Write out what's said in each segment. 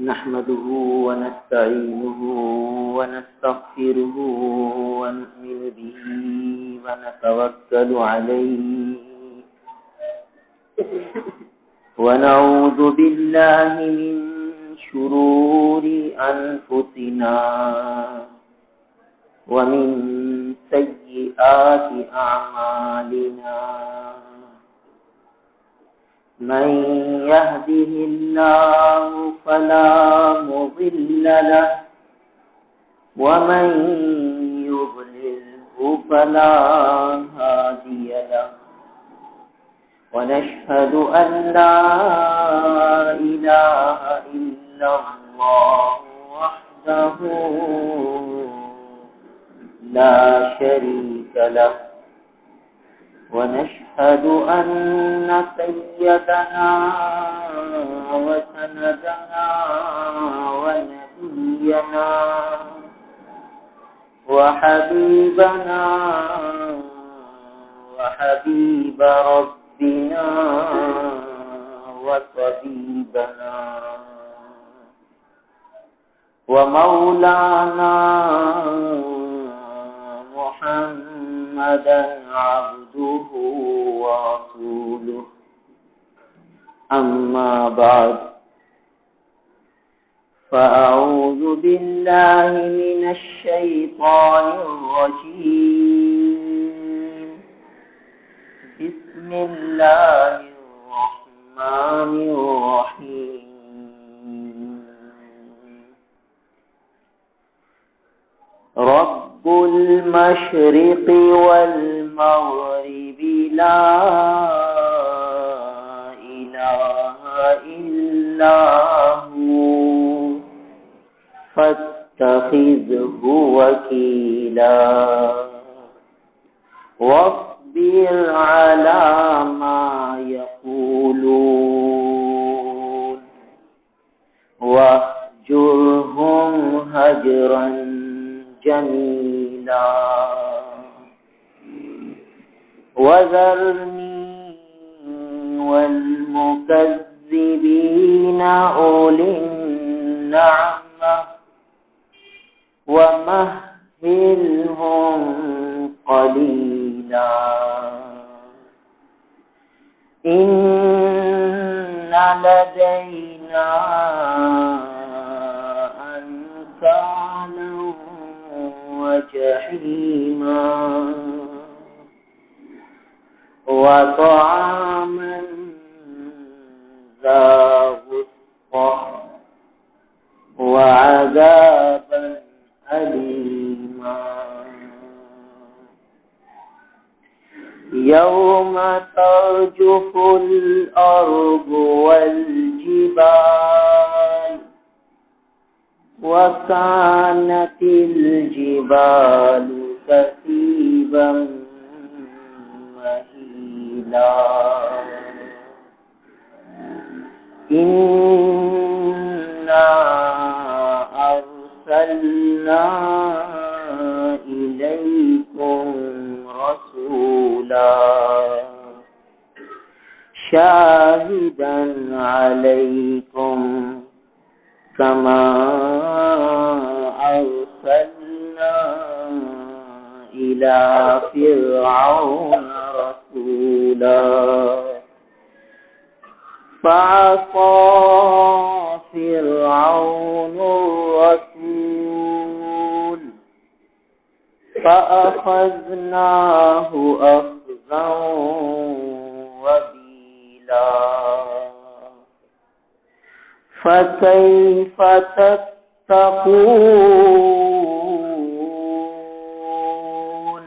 نحمده ونستعينه ونستغفره ونؤمن به ونتوكل عليه ونعوذ بالله من شرور أنفسنا ومن سيئات أعمالنا من يهده الله فلا مضل له ومن يضلله فلا هادي له ونشهد أن لا إله إلا الله وحده لا شريك له ونشهد أن سيدنا وسندنا ونبينا وحبيبنا وحبيب ربنا وطبيبنا ومولانا محمدا عبده ورسوله أما بعد فأعوذ بالله من الشيطان الرجيم بسم الله الرحمن الرحيم رب المشرق والمغرب لا إله إلا هو فاتخذه وكيلا واصبر على ما يقولون واهجرهم هجرا جميلا وذرني والمكذبين أولي النعمة ومهلهم قليلا إن لدينا أنكالا وجحيما وطعاما ذا غصة وعذابا أليما يوم ترجف الأرض والجبال وكانت الجبال كثيبا مهيلا إنا أرسلنا إليكم رسولا شاهدا عليكم كما أرسلنا إلى فرعون رسولا فعصى فرعون الرسول فأخذناه أخذا وبيلا فكيف تتقون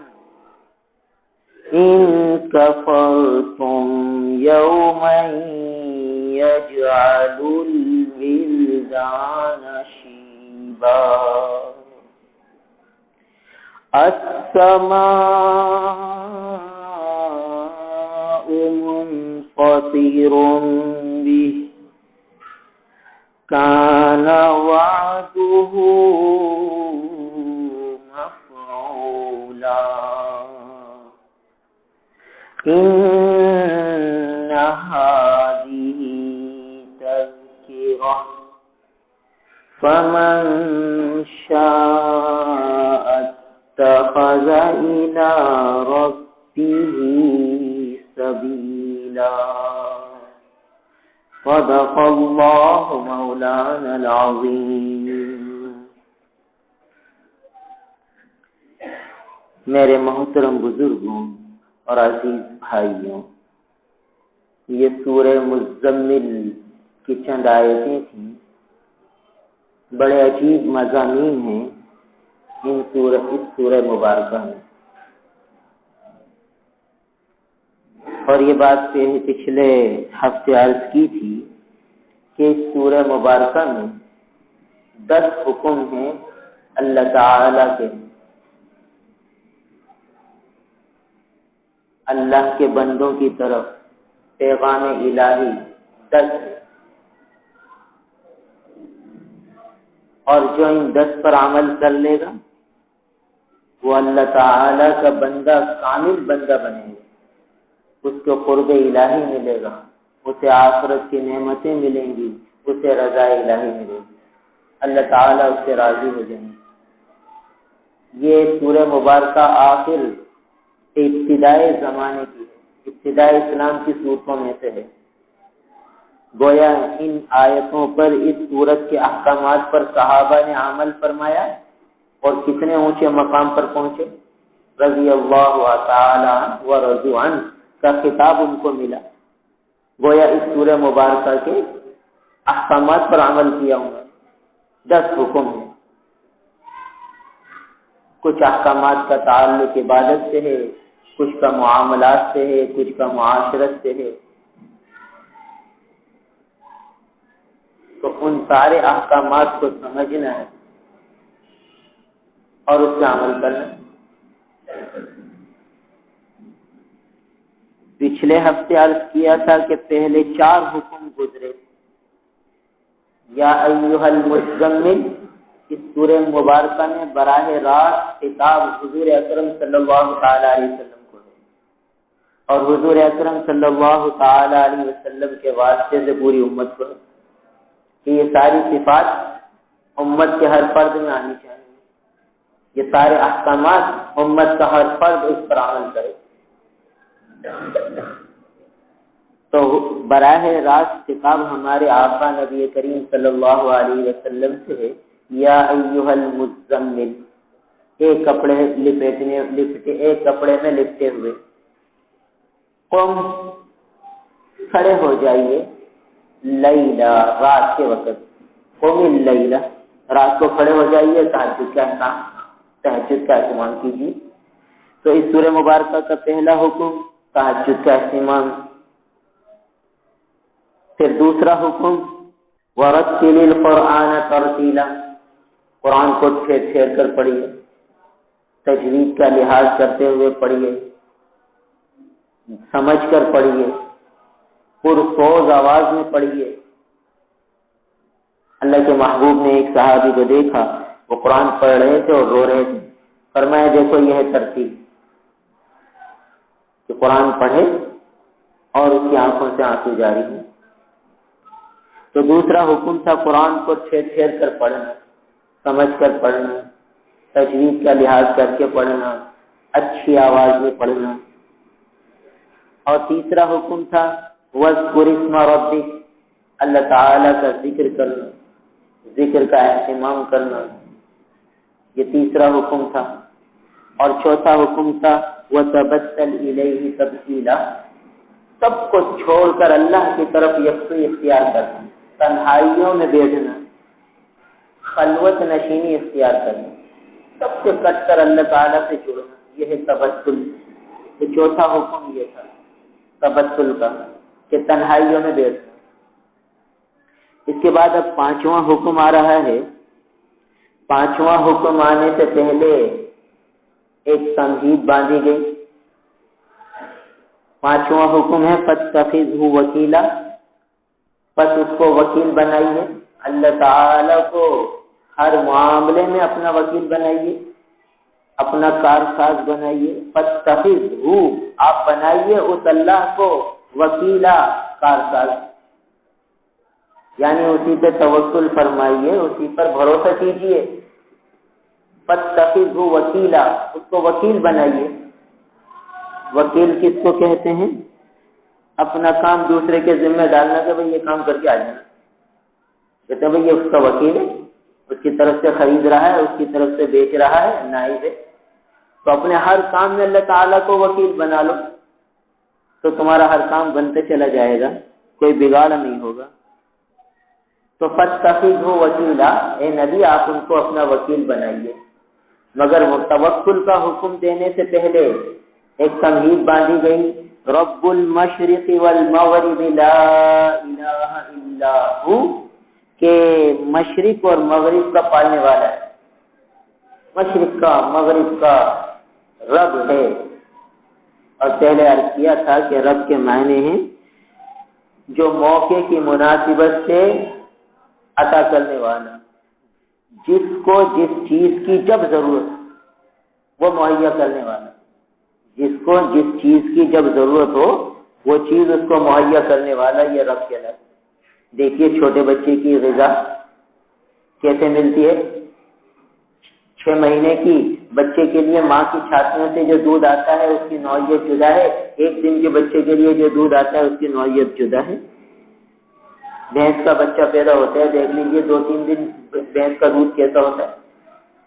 إن كفرتم يوما يجعل الولدان شيبا السماء منفطر به كان وعده مفعولا إن هذه تذكرة فمن شاء اتخذ إلى ربه سبيلا صدق الله مولانا العظيم. میرے محترم بزرگوں اور عزیز بھائیوں، یہ سورہ مزمل کی چند آیتیں تھیں. بڑے عجیب مضامین ہیں اس سورہ مبارکہ میں، اور یہ بات پچھلے ہفتے عرض کی تھی کہ اس سورہ مبارکہ میں 10 حکم ہیں اللہ تعالی کے، اللہ کے بندوں کی طرف پیغام الہی 10 ہے، اور جو ان 10 پر عمل کر لے گا وہ اللہ تعالی کا بندہ، کامل بندہ بنے گا، اس کو قرب الہی ملے گا، اسے آخرت کی نعمتیں ملیں گی، اسے رضا الہی ملے گی، اللہ تعالیٰ اس سے راضی ہو جائیں گے. یہ سورہ مبارکہ آخر ابتدائے زمانے کی ہے، ابتدائے اسلام کی صورتوں میں سے ہے. گویا ان آیتوں پر، اس سورت کے احکامات پر صحابہ نے عمل فرمایا اور کتنے اونچے مقام پر پہنچے. رضی اللہ تعالی عنہ و رضوا عنہ کا خطاب ان کو ملا. گویا اس سورہ مبارکہ کے احکامات پر عمل کیا انہوں نے. 10 حکم ہیں. کچھ احکامات کا تعلق عبادت سے ہے، کچھ کا معاملات سے ہے، کچھ کا معاشرت سے ہے. تو ان سارے احکامات کو سمجھنا ہے اور اس کا عمل کرنا ہے. پچھلے ہفتے عرض کیا تھا کہ پہلے 4 حکم گزرے. یا ایھا المزمل، اس سورہ مبارکہ میں براہ راست خطاب حضور اکرم صلی اللہ تعالی علیہ وسلم کو ہے، اور حضور اکرم صلی اللہ تعالی علیہ وسلم کے واسطے سے پوری امت کو ہے کہ یہ ساری صفات امت کے ہر فرد میں آنی چاہیے. یہ سارے احکامات امت کا ہر فرد اس پر عمل کرے. تو براہ راست خطاب ہمارے آقا نبی کریم صلی اللہ علیہ وسلم سے ہے. یا ایھا المزمل، ایک کپڑے میں لپٹے ہوئے، قم، کھڑے ہو جائیے، لیلا، رات کے وقت، قم اللیلہ، رات کو کھڑے ہو جائیے، تہجد کا اہتمام کیجیے. تو اس سورہ مبارکہ کا پہلا حکم تہجد کا اہتمام. پھر دوسرا حکم ورتل القرآن ترتیلا، قرآن کو پھیر پھیر کر پڑھیے، تجوید کا لحاظ کرتے ہوئے پڑھیے، سمجھ کر پڑھیے، پرسوز آواز میں پڑھیے. اللہ کے محبوب نے ایک صحابی کو دیکھا، وہ قرآن پڑھ رہے تھے اور رو رہے تھے. فرمایا دیکھو یہ ہے ترتیب کہ قرآن پڑھے اور اس کی آنکھوں سے آنسو جاری ہیں. تو دوسرا حکم تھا قرآن کو پھیر پھیر کر پڑھنا، سمجھ کر پڑھنا، تجوید کا لحاظ کر کے پڑھنا، اچھی آواز میں پڑھنا. اور تیسرا حکم تھا وَاذْكُرِ اسْمَ رَبِّكَ، اللہ تعالیٰ کا ذکر کرنا، ذکر کا اہتمام کرنا. یہ تیسرا حکم تھا. اور چوتھا حکم تھا وَتَبَتَّلْ إِلَيْهِ تَبْتِيلًا، سب کو چھوڑ کر اللہ کی طرف یکسوئی اختیار کرنا، تنہائیوں میں بیٹھنا، خلوت نشینی اختیار کرنا، سب سے کٹ کر اللہ تعالیٰ سے جڑنا. یہ ہے تبتل. تو چوتھا حکم یہ تھا تبتل کا، کہ تنہائیوں میں بیٹھنا. اس کے بعد اب 5واں حکم آ رہا ہے. 5واں حکم آنے سے پہلے ایک تمہید باندھی گئی. 5واں حکم ہے فَاتَّخِذْهُ وَكِيلًا، بس اس کو وکیل بنائیے، اللہ تعالیٰ کو ہر معاملے میں اپنا وکیل بنائیے، اپنا کارساز بنائیے. فَاتَّخِذْهُ، آپ بنائیے اس اللہ کو وکیلا، کارساز. یعنی اسی پہ توکل فرمائیے، اسی پر بھروسہ کیجیے۔ فاتخذہ وکیلا، اس کو وکیل بنائیے۔ وکیل کس کو کہتے ہیں؟ اپنا کام دوسرے کے ذمہ ڈالنا کہ بھئی یہ کام کر کے آ جانا، کہتے ہیں بھئی یہ اس کا وکیل ہے، اس کی طرف سے خرید رہا ہے، اس کی طرف سے بیچ رہا ہے، نائب ہے۔ تو اپنے ہر کام میں اللہ تعالیٰ کو وکیل بنا لو، تو تمہارا ہر کام بنتے چلا جائے گا، کوئی بگاڑ نہیں ہوگا۔ تو فاتخذہ وکیلا، اے نبی آپ ان کو اپنا وکیل بنائیے۔ مگر توکل کا حکم دینے سے پہلے ایک تمہید باندھی گئی، رب المشرق والمغرب لا الہ الا ہو، کہ مشرق اور مغرب کا پالنے والا ہے، مشرق کا مغرب کا رب ہے۔ اور پہلے عرض کیا تھا کہ رب کے معنی ہیں جو موقع کی مناسبت سے عطا کرنے والا، جس کو جس چیز کی جب ضرورت وہ مہیا کرنے والا، جس کو جس چیز کی جب ضرورت ہو وہ چیز اس کو مہیا کرنے والا، یہ رب کے لفظ۔ دیکھیے چھوٹے بچے کی غذا کیسے ملتی ہے، 6 مہینے کی بچے کے لیے ماں کی چھاتیوں سے جو دودھ آتا ہے اس کی نوعیت جدا ہے، 1 دن کے بچے کے لیے جو دودھ آتا ہے اس کی نوعیت جدا ہے۔ بھینس کا بچہ پیدا ہوتا ہے، دیکھ لیجیے 2-3 دن بھینس کا دودھ کیسا ہوتا ہے،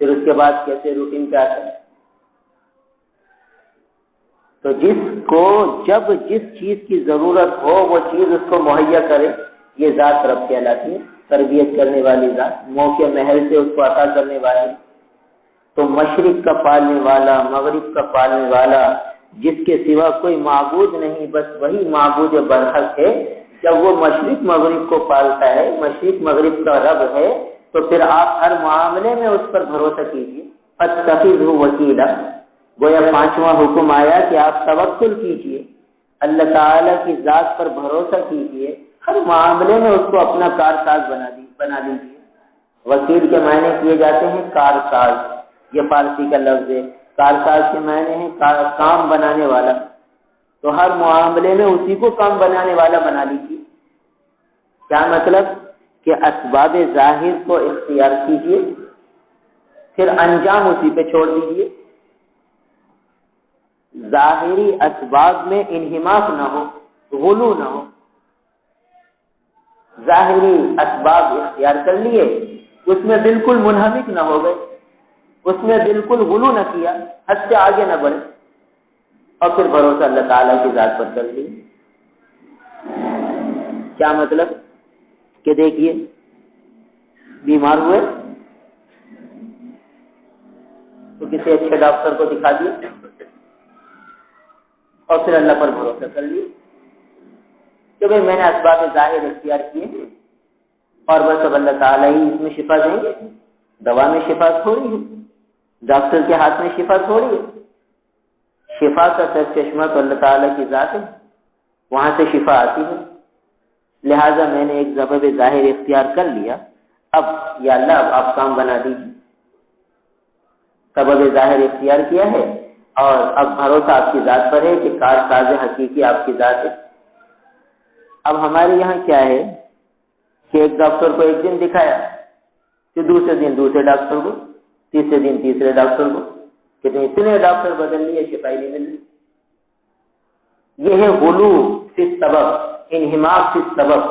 پھر اس کے بعد کیسے روٹین پہ آتا ہے۔ تو جس کو جب جس چیز کی ضرورت ہو وہ چیز اس کو مہیا کرے، یہ ذات رب کہلاتی ہے، تربیت کرنے والی ذات، موقع محل سے اس کو عطا کرنے والی۔ تو مشرق کا پالنے والا، مغرب کا پالنے والا، جس کے سوا کوئی معبود نہیں، بس وہی معبود برحق ہے۔ جب وہ مشرق مغرب کو پالتا ہے، مشرق مغرب کا رب ہے، تو پھر آپ ہر معاملے میں اس پر بھروسہ کیجیے۔ فاتخذہ وکیلا، گویا 5واں حکم آیا کہ آپ توکل کیجیے، اللہ تعالیٰ کی ذات پر بھروسہ کیجیے، ہر معاملے میں اس کو اپنا کارساز بنا لیجیے۔ وکیل کے معنی کیے جاتے ہیں کارساز، یہ فارسی کا لفظ ہے۔ کارساز کے معنی ہے کام بنانے والا، تو ہر معاملے میں اسی کو کام بنانے والا بنا لیجیے۔ کیا مطلب؟ کہ اسباب ظاہر کو اختیار کیجیے، پھر انجام اسی پہ چھوڑ دیجیے۔ ظاہری اسباب میں انہماک نہ ہو، غلو نہ ہو۔ ظاہری اسباب اختیار کر لیے، اس میں بالکل منہمک نہ ہو گئے، اس میں بالکل غلو نہ کیا، حد سے آگے نہ بڑھے، اور پھر بھروسہ اللہ تعالیٰ کی ذات پر کر لیے۔ کیا مطلب؟ کہ دیکھیے بیمار ہوئے تو کسی اچھے ڈاکٹر کو دکھا دیے اور پھر اللہ پر بھروسہ کر لیے کہ بھئی میں نے اسباب ظاہر اختیار کیے اور بس اب اللہ تعالیٰ ہی اس میں شفا دیں گے۔ دوا میں شفا تھوڑی ہے، ڈاکٹر کے ہاتھ میں شفا تھوڑی ہے، شفا کا سر چشمہ تو اللہ تعالیٰ کی ذات ہے، وہاں سے شفا آتی ہے۔ لہٰذا میں نے ایک سبب ظاہر اختیار کر لیا، اب یا اللہ اب آپ کام بنا دیجیے۔ سبب ظاہر اختیار کیا ہے اور اب بھروسہ آپ کی ذات پر ہے کہ کارساز حقیقی آپ کی ذات ہے۔ اب ہمارے یہاں کیا ہے کہ ایک ڈاکٹر کو ایک دن دکھایا، پھر دوسرے دن دوسرے ڈاکٹر کو، تیسرے دن تیسرے ڈاکٹر کو، کتنے اتنے ڈاکٹر بدل لیے، شفائی نہیں مل رہی۔ یہ ہے غلو فی السبب، انہماک فی السبب۔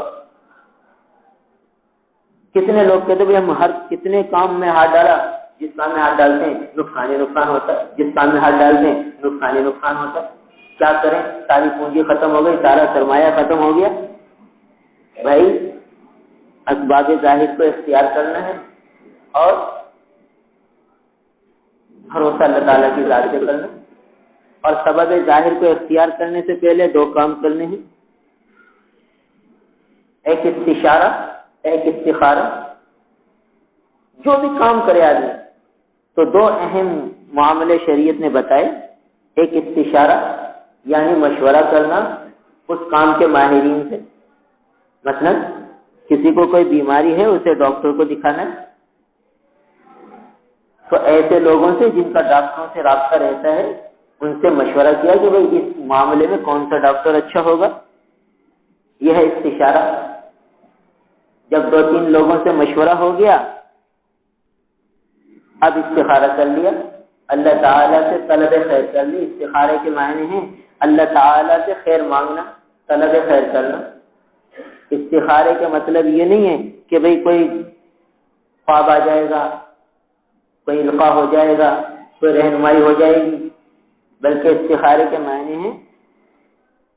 کتنے لوگ کہتے ہیں ہم ہر کتنے کام میں ہاتھ ڈالا، جس کام میں ہاتھ ڈالتے ہیں نقصان ہی نقصان ہوتا ہے، جس کام میں ہاتھ ڈالتے ہیں نقصان ہی نقصان ہوتا ہے۔ کیا کریں؟ ساری پونجی ختم ہو گئی، سارا سرمایہ ختم ہو گیا۔ بھائی اسباب ظاہر کو اختیار کرنا ہے اور بھروسہ اللہ تعالیٰ کی ذات سے کرنا، اور سبب ظاہر کو اختیار کرنے سے پہلے 2 کام کرنے ہیں، ایک استشارہ، ایک استخارہ۔ جو بھی کام کرے آدمی تو 2 اہم معاملے شریعت نے بتائے، ایک استشارہ یعنی مشورہ کرنا اس کام کے ماہرین سے، مثلا کسی کو کوئی بیماری ہے اسے ڈاکٹر کو دکھانا ہے تو ایسے لوگوں سے جن کا ڈاکٹروں سے رابطہ رہتا ہے ان سے مشورہ کیا کہ بھئی اس معاملے میں کون سا ڈاکٹر اچھا ہوگا، یہ ہے استشارہ۔ جب 2-3 لوگوں سے مشورہ ہو گیا، اب استخارہ کر لیا، اللہ تعالیٰ سے طلب خیر کر لی۔ استخارے کے معنی ہیں اللہ تعالیٰ سے خیر مانگنا، طلب خیر کرنا۔ استخارے کا مطلب یہ نہیں ہے کہ بھئی کوئی خواب آ جائے گا، کوئی القاء ہو جائے گا، کوئی رہنمائی ہو جائے گی، بلکہ استخارے کے معنی ہیں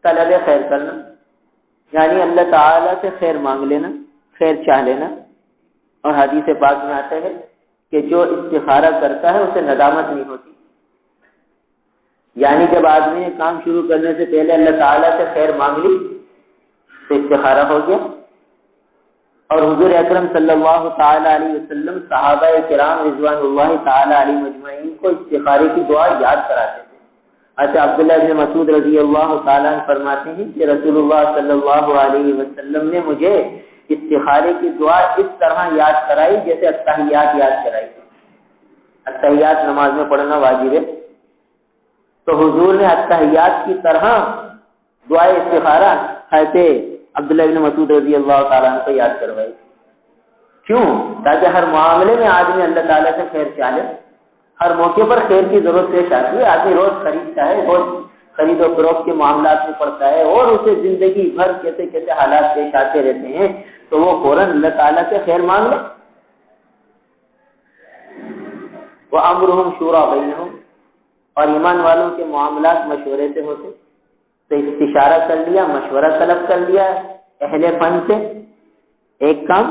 طلب خیر کرنا، یعنی اللہ تعالیٰ سے خیر مانگ لینا، خیر چاہ لینا۔ اور حدیث پاک میں آتا ہے کہ جو استخارہ کرتا ہے اسے ندامت نہیں ہوتی، یعنی جب آدمی نے کام شروع کرنے سے پہلے اللہ تعالیٰ سے خیر مانگ لی تو استخارہ ہو گیا۔ اور حضور اکرم صلی اللہ تعالی علیہ وسلم صحابہ کرام رضوان اللہ تعالی علیہ مجمعین کو استخارے کی دعا یاد کراتے تھے۔ اچھا، عبداللہ بن مسعود رضی اللہ تعالیٰ عنہ فرماتے ہیں کہ رسول اللہ صلی اللہ علیہ وسلم نے مجھے استخارے کی دعا اس طرح یاد کرائی جیسے التحیات یاد کرائی۔ التحیات نماز میں پڑھنا واجب ہے، تو حضور نے التحیات کی طرح دعائے استخارہ حضرت عبداللہ بن مسعود رضی اللہ تعالیٰ عنہ کو یاد کروائی۔ کیوں؟ تاکہ ہر معاملے میں آدمی اللہ تعالیٰ سے خیر چاہے، ہر موقع پر خیر کی ضرورت پیش آتی ہے۔ آدمی روز خریدتا ہے، روز خرید و فروخت کے معاملات میں پڑتا ہے، اور اسے زندگی بھر کیسے کیسے حالات پیش آتے رہتے ہیں، تو وہ فوراً اللہ تعالیٰ سے خیر مانگ لے۔ وَأَمْرُهُمْ شُورَىٰ بَيْنَهُمْ، اور ایمان والوں کے معاملات مشورے سے ہوتے، تو استشارہ کر لیا، مشورہ طلب کر لیا اہل فن سے ایک کام،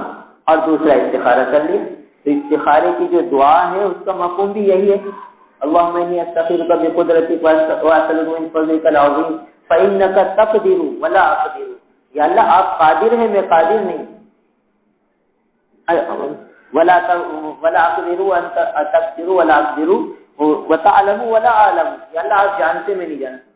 اور دوسرا استخارہ کر لیا۔ تو استخارے کی جو دعا ہے اس کا مفہوم بھی یہی ہے، اللہم انی استخیرک بقدرتک واسألک من فضلک العظیم فإنک تقدر ولا اقدر۔ یا اللہ آپ قادر ہیں، میں قادر نہیں، ولا اقدر وانت تقدر ولا اقدر وتعلم ولا اعلم۔ یا اللہ آپ جانتے، میں نہیں جانتا۔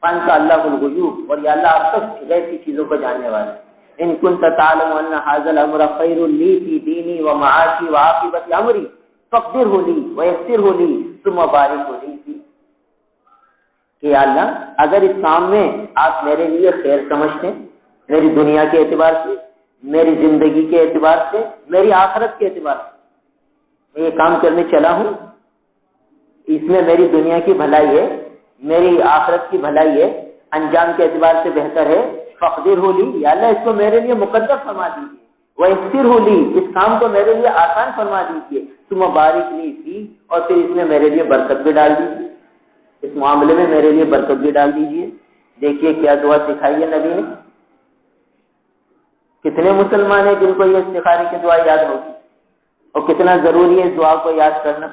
فانت اللہ الغیوب، اور یا اللہ آپ سب غیب کی چیزوں کو جاننے والے۔ ان كنت تعلم ان هذا الامر خير لي في ديني ومعاشي وعاقبة امري فاقدره لي ويسره لي ثم بارك لي فيه۔ کہ یا اللہ اگر اس کام میں آپ میرے لیے خیر سمجھتے ہیں، میری دنیا کے اعتبار سے، میری زندگی کے اعتبار سے، میری آخرت کے اعتبار سے، میں یہ کام کرنے چلا ہوں، اس میں میری دنیا کی بھلائی ہے، میری آخرت کی بھلائی ہے، انجام کے اعتبار سے بہتر ہے، فقدرہ لی، یا اللہ اس کو میرے لیے مقدر فرما دیجیے، ویسرہ لی، اس کام کو میرے لیے آسان فرما دیجیے، ثم بارک لی فی، اور پھر اس میں میرے لیے برکت بھی ڈال دیجیے، اس معاملے میں میرے لیے برکت بھی ڈال دیجیے۔ دیکھیے کیا دعا سکھائی ہے نبی نے۔ کتنے مسلمان ہیں جن کو یہ استخارے کی دعا یاد ہوگی، اور کتنا ضروری ہے اس دعا کو یاد کرنا۔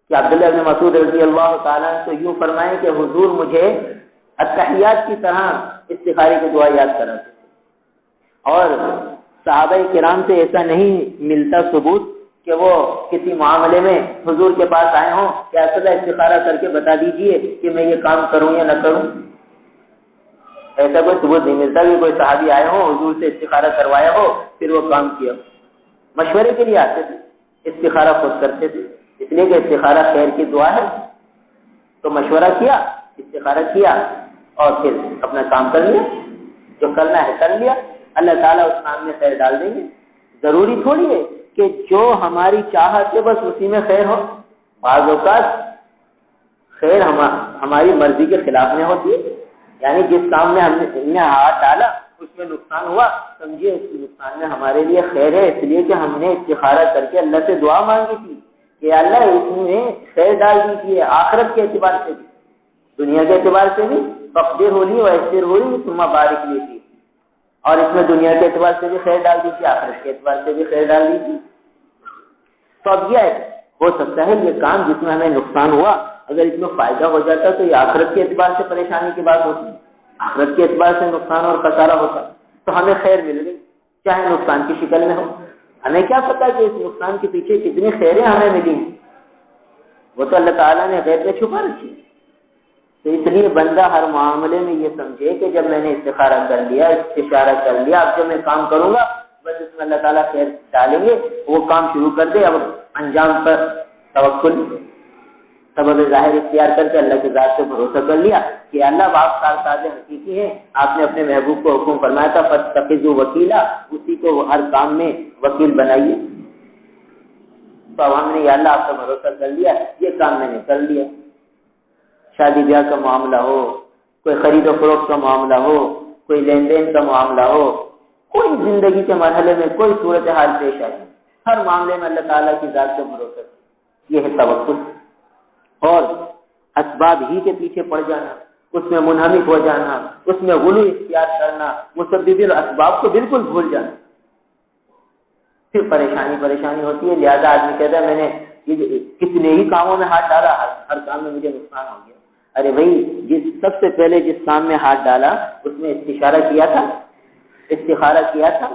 کہ عبداللہ بن مسعود رضی اللہ تعالیٰ تو یوں فرمائے کہ حضور مجھے التحیات کی طرح استخارے کی دعا یاد کراتے تھے، اور صحابہ کرام سے ایسا نہیں ملتا ثبوت کہ وہ کسی معاملے میں حضور کے پاس آئے ہوں کہ ایسا استخارہ کر کے بتا دیجئے کہ میں یہ کام کروں یا نہ کروں۔ ایسا کوئی ثبوت نہیں ملتا کہ کوئی صحابی آئے ہوں، حضور سے استخارہ کروایا ہو، پھر وہ کام کیا۔ مشورے کے لیے آتے تھے، استخارہ خود کرتے تھے، اس لیے کہ استخارہ خیر کی دعا ہے۔ تو مشورہ کیا، استخارہ کیا، اور پھر اپنا کام کر لیا، جو کرنا ہے کر لیا، اللہ تعالیٰ اس کام میں خیر ڈال دیں گے۔ ضروری تھوڑی ہے کہ جو ہماری چاہت ہے بس اسی میں خیر ہو۔ بعض اوقات خیر ہماری مرضی کے خلاف میں ہوتی ہے، یعنی جس کام میں ہم نے ہاتھ ڈالا اس میں نقصان ہوا، سمجھیے اس کے نقصان میں ہمارے لیے خیر ہے، اس لیے کہ ہم نے استخارہ کر کے اللہ سے دعا مانگی تھی کہ اللہ اس میں خیر ڈال دیجیے، آخرت کے اعتبار سے بھی، دنیا کے اعتبار سے بھی، فقدر ہولی و ایسر ہولی ثم بارک لی تھی، اور اس میں دنیا کے اعتبار سے بھی خیر ڈال دیجیے، آخرت کے اعتبار سے بھی خیر ڈال دیجیے۔ تو اب یہ ہو سکتا ہے یہ کام جس میں ہمیں نقصان ہوا، اگر اس میں فائدہ ہو جاتا تو یہ آخرت کے اعتبار سے پریشانی کی بات ہوتی، آخرت کے اعتبار سے نقصان اور خسارہ ہوتا، تو ہمیں خیر مل گئی چاہے نقصان کی شکل میں ہو۔ ہمیں کیا پتا کہ اس نقصان کے پیچھے کتنی خیریں ہمیں ملی ہیں، وہ تو اللہ تعالیٰ نے غیب میں چھپا رکھی۔ تو اس لیے بندہ ہر معاملے میں یہ سمجھے کہ جب میں نے استخارہ کر لیا، استشارہ کر لیا، اب جو میں کام کروں گا بس اس میں اللہ تعالیٰ خیر ڈالیں گے، وہ کام شروع کر دے، اب انجام پر توکل۔ سبب ظاہر اختیار کر کے اللہ کی ذات پہ بھروسہ کر لیا کہ اللہ آپ کارساز حقیقی ہیں، آپ نے اپنے محبوب کو حکم فرمایا تھا فاتخذوا وکیلا، اسی کو ہر کام میں وکیل بنائیے. تو اب ہم نے یا اللہ آپ کا بھروسہ کر لیا، یہ کام میں نے کر لیا. شادی بیاہ کا معاملہ ہو، کوئی خرید و فروخت کا معاملہ ہو، کوئی لین دین کا معاملہ ہو، کوئی زندگی کے مرحلے میں کوئی صورتحال پیش آئی، ہر معاملے میں اللہ تعالیٰ کی ذات کا بھروسہ، یہ ہے توکل. اور اسباب ہی کے پیچھے پڑ جانا، اس میں منہمک ہو جانا، اس میں غلو اختیار کرنا، مسبب الاسباب کو بالکل بھول جانا، پھر پریشانی ہوتی ہے. لہذا آدمی کہتا ہے میں نے کتنے ہی کاموں میں ہاتھ ڈالا، ہر کام میں مجھے نقصان ہو گیا. ارے بھائی، سب سے پہلے جس کام میں ہاتھ ڈالا اس میں استخارہ کیا تھا.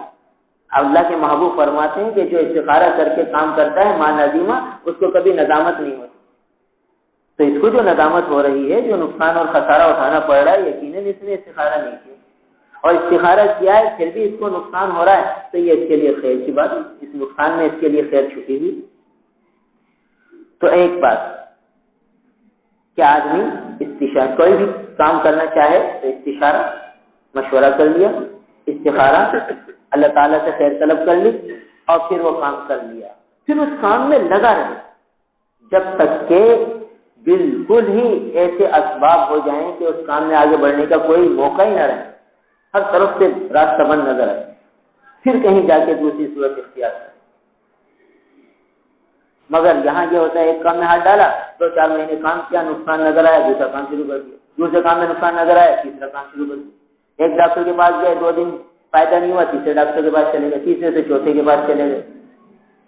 اللہ کے محبوب فرماتے ہیں کہ جو استخارہ کر کے کام کرتا ہے ماں نظیمہ، اس کو کبھی ندامت نہیں ہوتی. تو اس کو جو ندامت ہو رہی ہے، جو نقصان اور خسارہ اٹھانا پڑ رہا ہے، یقیناً اس نے استخارہ نہیں کیا، اور استخارہ کیا ہے پھر بھی اس کو نقصان ہو رہا ہے، تو یہ اس کے لیے خیر کی بات ہے، اس نقصان میں اس کے لیے خیر چھپی ہوئی. تو ایک بات کہ آدمی استشارہ، کوئی بھی کام کرنا چاہے تو استشارہ، مشورہ کر لیا، استخارہ، اللہ تعالیٰ سے خیر طلب کر لی، اور پھر وہ کام کر لیا. پھر اس کام میں لگا رہے جب تک کہ بالکل ہی ایسے اسباب ہو جائیں کہ اس کام میں آگے بڑھنے کا کوئی موقع ہی نہ رہے، ہر طرف سے راستہ بند نظر آئے، پھر کہیں جا کے دوسری صورت اختیار کرے. مگر یہاں یہ ہوتا ہے ایک کام میں ہاتھ ڈالا، 2-4 مہینے کام کیا، نقصان نظر آیا، دوسرا کام شروع کر دیا، دوسرے کام میں نقصان نظر آیا، تیسرا کام شروع کر دیا. ایک ڈاکٹر کے پاس گئے، 2 دن فائدہ نہیں ہوا، تیسرے ڈاکٹر کے پاس چلے گئے، تیسرے سے چوتھے کے پاس چلے گئے.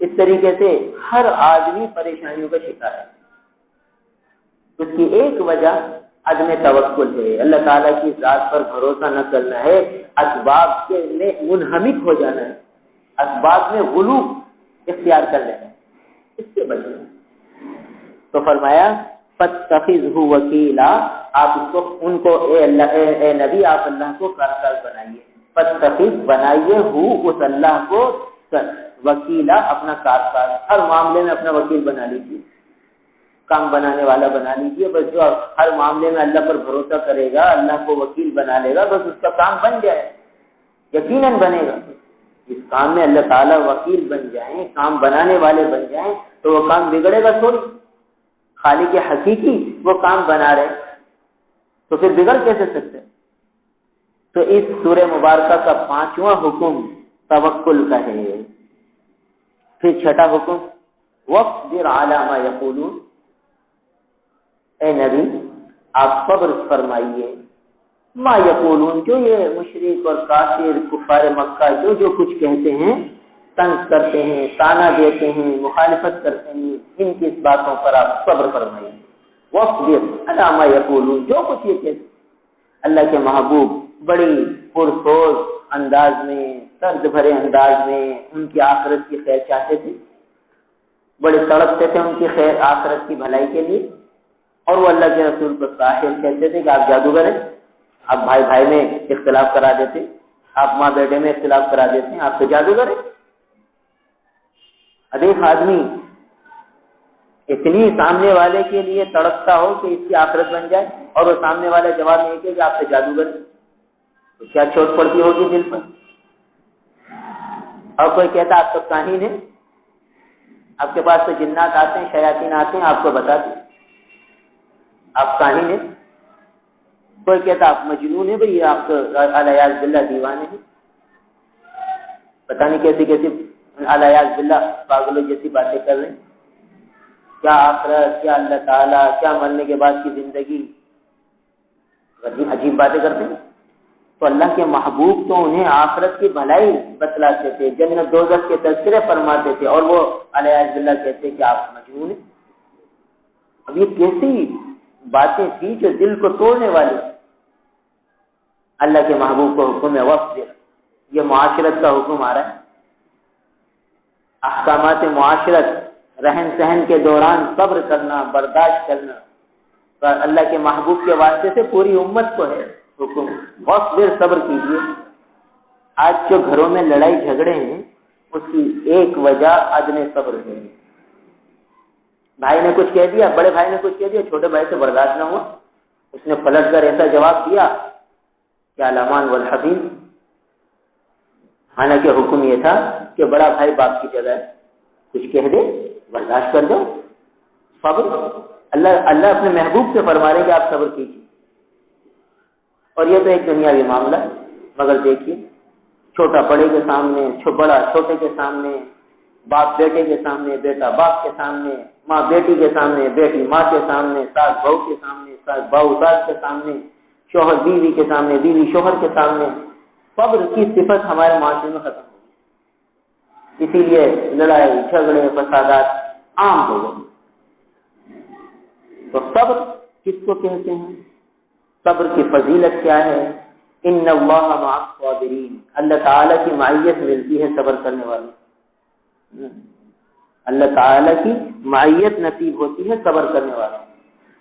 اس طریقے سے ہر آدمی پریشانیوں کا شکار ہے. اس کی ایک وجہ عدم توکل ہے، اللہ تعالیٰ کی ذات پر بھروسہ نہ کرنا ہے، اسباب کے میں منہمک ہو جانا ہے، اسباب میں غلو اختیار کر لینا ہے، اس کے بجائے. تو فرمایا فاتخذہ وکیلا، آپ ان کو اے نبی، آپ اللہ کو کارساز بنائیے. فاتخذ، بنائیے، اس اللہ کو وکیلا، اپنا کارساز، ہر معاملے میں اپنا وکیل بنا لیجیے، کام بنانے والا بنا لیجیے. بس جو ہر معاملے میں اللہ پر بھروسہ کرے گا، اللہ کو وکیل بنا لے گا، بس اس کا کام بن جائے، یقیناً بنے گا. اس کام میں اللہ تعالیٰ وکیل بن جائیں، کام بنانے والے بن جائیں، تو وہ کام بگڑے گا تھوڑی. خالق حقیقی وہ کام بنا رہے تو پھر بگڑ کیسے سکتے؟ تو اس سورہ مبارکہ کا 5واں حکم توکل کا ہے. پھر 6واں حکم وَاصْبِرْ عَلَىٰ مَا يَقُولُونَ، اے نبی آپ صبر فرمائیے، ما یقولون، جو یہ مشرک اور کافر کفار مکہ جو کچھ کہتے ہیں، تنگ کرتے ہیں، تانا دیتے ہیں، مخالفت کرتے ہیں، ان کی اس باتوں پر آپ صبر فرمائیے. وَاصْبِرْ عَلَىٰ مَا يَقُولُونَ، جو کچھ یہ کہتے ہیں. اللہ کے محبوب بڑی پرسوز انداز میں، درد بھرے انداز میں ان کی آخرت کی خیر چاہتے تھے، بڑے تڑپتے تھے ان کی خیر آخرت کی بھلائی کے لیے. اور وہ اللہ کے رسول کو ساحر کہتے تھے کہ آپ جادوگر ہیں، آپ بھائی بھائی میں اختلاف کرا دیتے، آپ ماں بیٹے میں اختلاف کرا دیتے ہیں، آپ تو جادوگر ہیں. اب ایک آدمی اتنی سامنے والے کے لیے تڑپتا ہو کہ اس کی آخرت بن جائے، اور وہ سامنے والا جواب نہیں کہ آپ تو جادوگر ہیں، تو کیا چوٹ پڑتی ہوگی دل پر. اور کوئی کہتا آپ تو کاہن ہیں، آپ کے پاس تو جنات آتے ہیں، شیاطین آتے ہیں، آپ کو بتاتے ہیں آپ کاہن ہیں. کوئی کہتا آپ مجنون ہیں، بھئی آپ تو الیاذ باللہ دیوانے ہیں، پتہ نہیں کیسی کیسی الیاذ باللہ پاگلوں جیسی باتیں کر رہے ہیں. کیا آخرت، کیا اللہ تعالیٰ، کیا مرنے کے بعد کی زندگی، عجیب باتیں کرتے ہیں. تو اللہ کے محبوب تو انہیں آخرت کی بھلائی بتلاتے تھے، جنت دوزخ کے تذکرے فرماتے تھے، اور وہ الیاذ باللہ کہتے کہ آپ مجنون ہیں. اب یہ کیسی باتیں تھی جو دل کو توڑنے والی. اللہ کے محبوب کو حکم ہے وَاصْبِرْ، یہ معاشرت کا حکم آ رہا ہے. احکامات معاشرت، رہن سہن کے دوران صبر کرنا، برداشت کرنا، اللہ کے محبوب کے واسطے سے پوری امت کو ہے حکم وَاصْبِرْ، صبر کیجیے. آج جو گھروں میں لڑائی جھگڑے ہیں اس کی ایک وجہ عدم صبر ہے. بھائی نے کچھ کہہ دیا، بڑے بھائی نے کچھ کہہ دیا، چھوٹے بھائی سے برداشت نہ ہوا، اس نے پلٹ کر ایسا جواب دیا کہ الامان والحفیظ، حالانکہ حکم یہ تھا کہ بڑا بھائی باپ کی جگہ ہے، کچھ کہہ دے برداشت کر دو، صبر۔ اللہ اپنے محبوب سے فرما رہے کہ آپ صبر کیجیے۔ اور یہ تو ایک دنیاوی معاملہ ہے، مگر دیکھیے چھوٹا بڑے کے سامنے، بڑا چھوٹے کے سامنے، باپ بیٹے کے سامنے، بیٹا باپ کے سامنے، ماں بیٹی کے سامنے، بیٹی ماں کے سامنے، ساس بہو کے سامنے، ساس بہو ساس کے سامنے، شوہر بیوی کے سامنے، بیوی شوہر کے سامنے، صبر کی صفت ہمارے معاشرے میں ختم ہو گئی۔ اسی لیے لڑائی جھگڑے فسادات عام ہو گئے۔ تو صبر کس کو کہتے ہیں؟ صبر کی فضیلت کیا ہے؟ ان اللہ مع الصابرین، اللہ تعالیٰ کی معیت ملتی ہے صبر کرنے والوں، اللہ تعالیٰ کی معیت نصیب ہوتی ہے صبر کرنے والوں۔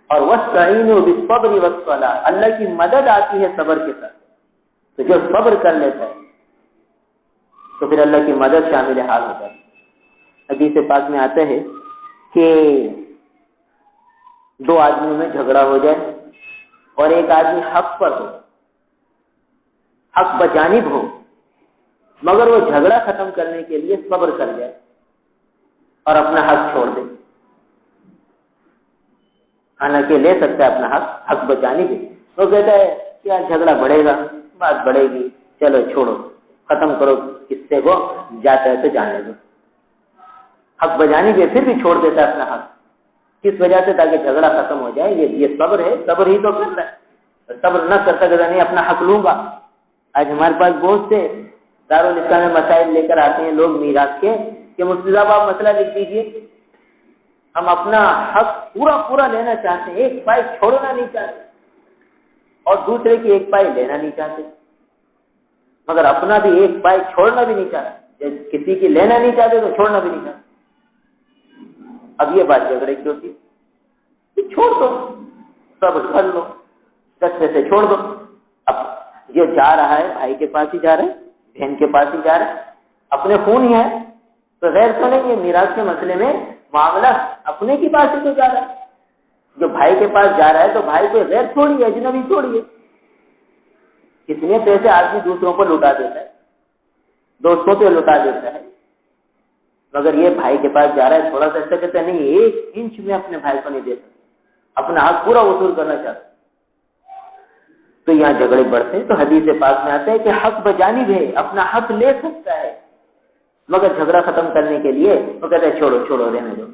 اور واستعینوا بالصبر والصلاۃ، اللہ کی مدد آتی ہے صبر کے ساتھ۔ تو جو صبر کر لیتا ہے تو پھر اللہ کی مدد شامل حال ہوتا ہے۔ حدیث پاک میں آتا ہے کہ دو آدمیوں میں جھگڑا ہو جائے اور ایک آدمی حق پر ہو، حق بجانب ہو، مگر وہ جھگڑا ختم کرنے کے لیے صبر کر جائے اور اپنا حق چھوڑ دے، حالانکہ لے سکتا ہے اپنا حق بجانب ہے، وہ کہتا ہے کیا جھگڑا بڑھے گا، بات بڑھے گی، چلو چھوڑو، ختم کرو قصے کو، جاتا ہے تو جانے دو، حق بجانب ہے، پھر بھی چھوڑ دیتا ہے اپنا حق، کس وجہ سے؟ تاکہ جھگڑا ختم ہو جائے۔ یہ صبر ہے، صبر ہی تو کرتا ہے۔ صبر نہ کرتا کہ نہیں اپنا حق لوں گا۔ آج ہمارے پاس بہت سے دارالاسلام میں مسائل لے کر آتے ہیں لوگ میراث کے کہ مفتی صاحب آپ مسئلہ لکھ دیجیے، ہم اپنا حق پورا لینا چاہتے ہیں، ایک پائی چھوڑنا نہیں چاہتے، اور دوسرے کی ایک پائی لینا نہیں چاہتے، مگر اپنا بھی ایک پائی چھوڑنا بھی نہیں چاہتے، کسی کی لینا نہیں چاہتے تو چھوڑنا بھی نہیں چاہتے۔ اب یہ بات جھگڑے کی ہوتی ہے، چھوڑ دو، صبر کر لو، رستے سے چھوڑ دو۔ اب یہ جا رہا ہے بھائی کے پاس ہی جا رہا ہے، بہن کے پاس ہی جا رہا ہے، اپنے خون ہی ہے تو غیر تو نہیں ہے۔ میراث کے مسئلے میں معاملہ اپنے کے پاس ہی تو جا رہا ہے، جو بھائی کے پاس جا رہا ہے تو بھائی کوئی غیر تھوڑی ہے، اجنبی تھوڑی ہے۔ کتنے پیسے آدمی دوسروں کو لٹا دیتا ہے، دوستوں پہ لٹا دیتا ہے، مگر یہ بھائی کے پاس جا رہا ہے، تھوڑا سا ایسا کہتا ہے نہیں، 1 انچ میں اپنے بھائی کو نہیں دے سکتا، اپنا حق پورا وصول کرنا چاہتا ہے۔ تو یہاں جھگڑے بڑھتے ہیں۔ تو حدیث پاک میں آتا ہے کہ حق بجانب ہے، اپنا حق لے سکتا ہے، مگر جھگڑا ختم کرنے کے لیے وہ کہتا ہے چھوڑو رہنے دو،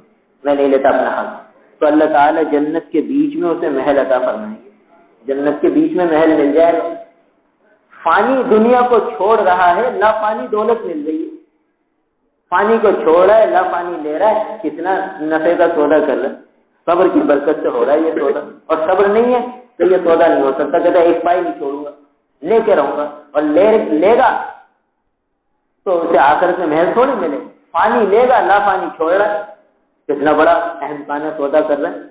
میں نہیں لیتا اپنا حق۔ تو اللہ تعالیٰ جنت کے بیچ میں اسے محل عطا فرمائیں گے، جنت کے بیچ میں محل مل جائے گا۔ فانی دنیا کو چھوڑ رہا ہے، لا فانی دولت مل رہی ہے، پانی کو چھوڑ رہا ہے، لا پانی لے رہا ہے، کتنا نفع کا سودا کر رہا ہے، صبر کی برکت سے ہو رہا ہے یہ سودا۔ اور صبر نہیں ہے تو یہ سودا نہیں ہو سکتا، کہتا ہے ایک پائی نہیں چھوڑوں گا، لے کے رہوں گا، اور لے گا تو اسے آخرت میں محل تھوڑی ملے، پانی لے گا، لا پانی چھوڑ رہا ہے، کتنا بڑا اہم پانا سودا کر رہا ہے۔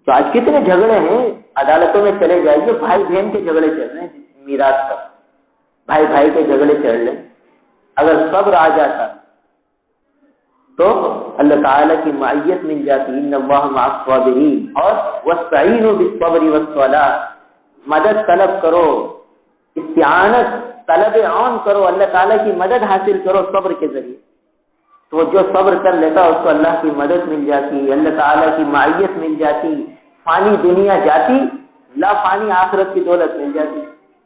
تو آج کتنے جھگڑے ہیں، عدالتوں میں چلے جائیے، بھائی بہن کے جھگڑے چل رہے ہیں، میراث پر بھائی بھائی کے جھگڑے چل رہے ہیں۔ اگر صبر آ جاتا تو اللہ تعالیٰ کی معیت مل جاتی، ان اللہ مع الصابرین، اور واستعینوا بالصبر والصلاۃ، مدد طلب کرو، استعانت طلب عون کرو، اللہ تعالیٰ کی مدد حاصل کرو صبر کے ذریعے۔ تو جو صبر کر لیتا اس کو اللہ کی مدد مل جاتی، اللہ تعالیٰ کی معیت مل جاتی، فانی دنیا جاتی، لا فانی آخرت کی دولت مل جاتی۔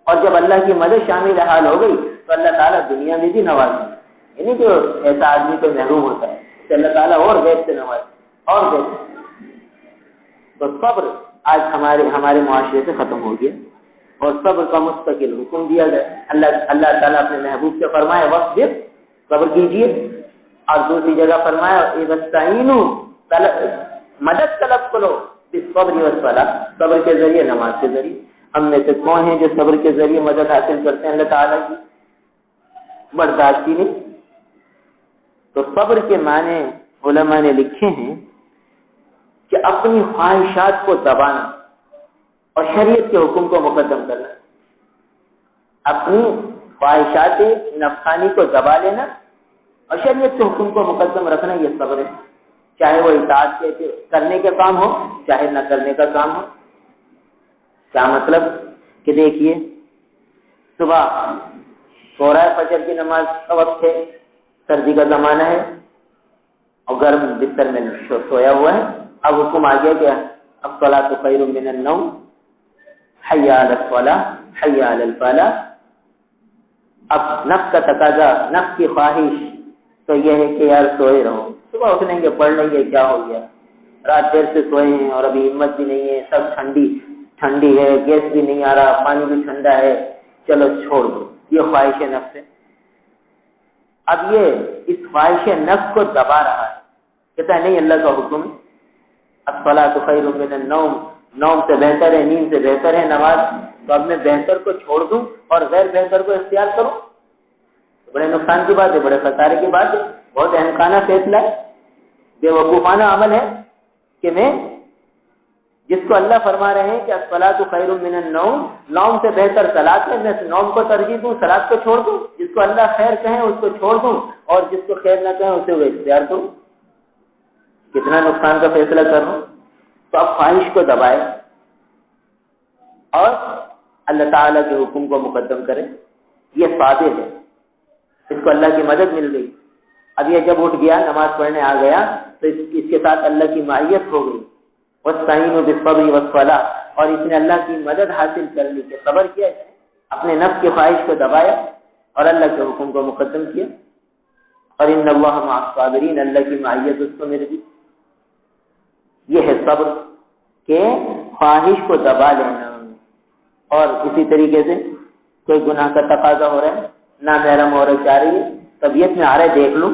اور جب اللہ کی مدد شامل حال ہو گئی تو اللہ تعالیٰ دنیا میں بھی نوازے، یعنی جو ایسا آدمی کو محروم ہوتا ہے کہ اللہ تعالیٰ اور غیب سے نوازے اور غیب سے۔ تو صبر آج ہمارے معاشرے سے ختم ہو گیا، اور صبر کا مستقل حکم دیا گیا۔ اللہ تعالیٰ اپنے محبوب سے فرمائے وقت صبر کیجیے، اور دوسری جگہ فرمایا مدد طلب کرو بالصبر والصلاۃ، صبر کے ذریعے، نماز کے ذریعے۔ ہم میں سے کون ہیں جو صبر کے ذریعے مدد حاصل کرتے ہیں اللہ تعالیٰ کی؟ برداشت کی نہیں۔ تو صبر کے معنی علماء نے لکھے ہیں کہ اپنی خواہشات کو دبانا اور شریعت کے حکم کو مقدم کرنا، اپنی خواہشات نفسانی کو دبا لینا اور شریعت کے حکم کو مقدم رکھنا، یہ صبر ہے۔ چاہے وہ اطاعت کرنے کا کام ہو چاہے نہ کرنے کا کام ہو۔ کیا مطلب کہ دیکھیے صبح سو رہا ہے، فجر کی نماز کا وقت ہے، سردی کا زمانہ ہے اور گرم بستر میں سویا ہوا ہے، اب حکم آ گیا کہ الصلاۃ خیر من النوم، حی علی الصلاۃ حی علی الفلاح۔ اب نفس کا تقاضا، نفس کی خواہش تو یہ ہے کہ یار سوئے رہو، صبح اٹھیں گے پڑھ لیں گے، کیا ہو گیا، رات دیر سے سوئے ہیں اور ابھی ہمت بھی نہیں ہے، سب ٹھنڈی ہے، گیس بھی نہیں آ رہا، پانی بھی ٹھنڈا ہے، چلو چھوڑ دو، یہ خواہش نفس ہے۔ اب یہ اس خواہش نفس کو دبا رہا ہے، کہتا ہے نہیں اللہ کا حکم ہے الصلاۃ خیر من النوم، نوم سے بہتر ہے، نیند سے بہتر ہے نماز، تو اب میں بہتر کو چھوڑ دوں اور غیر بہتر کو اختیار کروں، بڑے نقصان کی بات ہے، بڑے خسارے کی بات ہے، بہت احمقانہ فیصلہ ہے، بے وقوفانہ عمل ہے کہ میں جس کو اللہ فرما رہے ہیں کہ الصلاۃ خیر من النوم، نوم سے بہتر صلاۃ ہے، میں نوم کو ترجیح دوں، صلاۃ کو چھوڑ دوں، جس کو اللہ خیر کہیں اس کو چھوڑ دوں اور جس کو خیر نہ کہیں اسے وہ اختیار کروں، کتنا نقصان کا فیصلہ کر رہا ہوں۔ تو اب خواہش کو دبائے اور اللہ تعالیٰ کے حکم کو مقدم کرے، یہ صابر ہے، اس کو اللہ کی مدد مل گئی۔ اب یہ جب اٹھ گیا نماز پڑھنے آ گیا تو اس کے ساتھ اللہ کی معیت ہو گئی، وَاسْتَعِينُوا بِالصَّبْرِ وَالصَّلَاةِ، اور اس نے اللہ کی مدد حاصل کر لی کہ صبر کیا، اپنے نفس کی خواہش کو دبایا اور اللہ کے حکم کو مقدم کیا، اور ان اللہ مع الصابرین، اللہ کی معیت اس کو مل گئی۔ یہ ہے صبر کہ خواہش کو دبا لینا۔ اور اسی طریقے سے کوئی گناہ کا تقاضا ہو رہا ہے، نامحرم عورت جا رہی ہے، طبیعت میں آ رہا ہے دیکھ لوں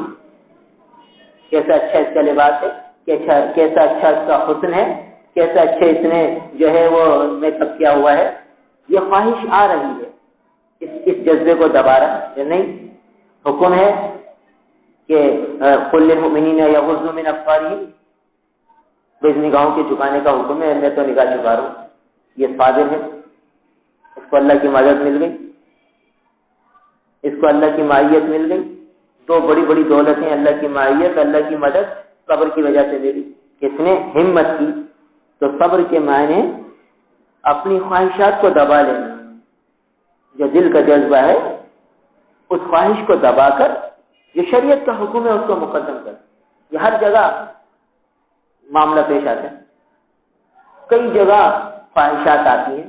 کیسا اچھا اس کا لباس ہے، کیسا اچھا اس کا حسن ہے، کیسا اچھا اس نے جو ہے وہ میک اپ کیا ہوا ہے، یہ خواہش آ رہی ہے، اس جذبے کو دبا رہا ہے نہیں۔ حکم ہے کہ قل للمؤمنین یغضوا من ابصارہم، بس نگاہوں کے جھکانے کا حکم ہے، میں تو نگاہ جھکا رہا ہوں، یہ صابر ہے، اس کو اللہ کی مدد مل گئی، اس کو اللہ کی معیت مل گئی۔ دو بڑی بڑی دولتیں، اللہ کی معیت، اللہ کی مدد، صبر کی وجہ سے ملی۔ کس نے ہمت کی؟ تو صبر کے معنی اپنی خواہشات کو دبا لینا، جو دل کا جذبہ ہے اس خواہش کو دبا کر جو شریعت کا حکم ہے اس کو مقدم کر۔ یہ ہر جگہ معاملہ پیش آتا ہے، کئی جگہ خواہشات آتی ہیں،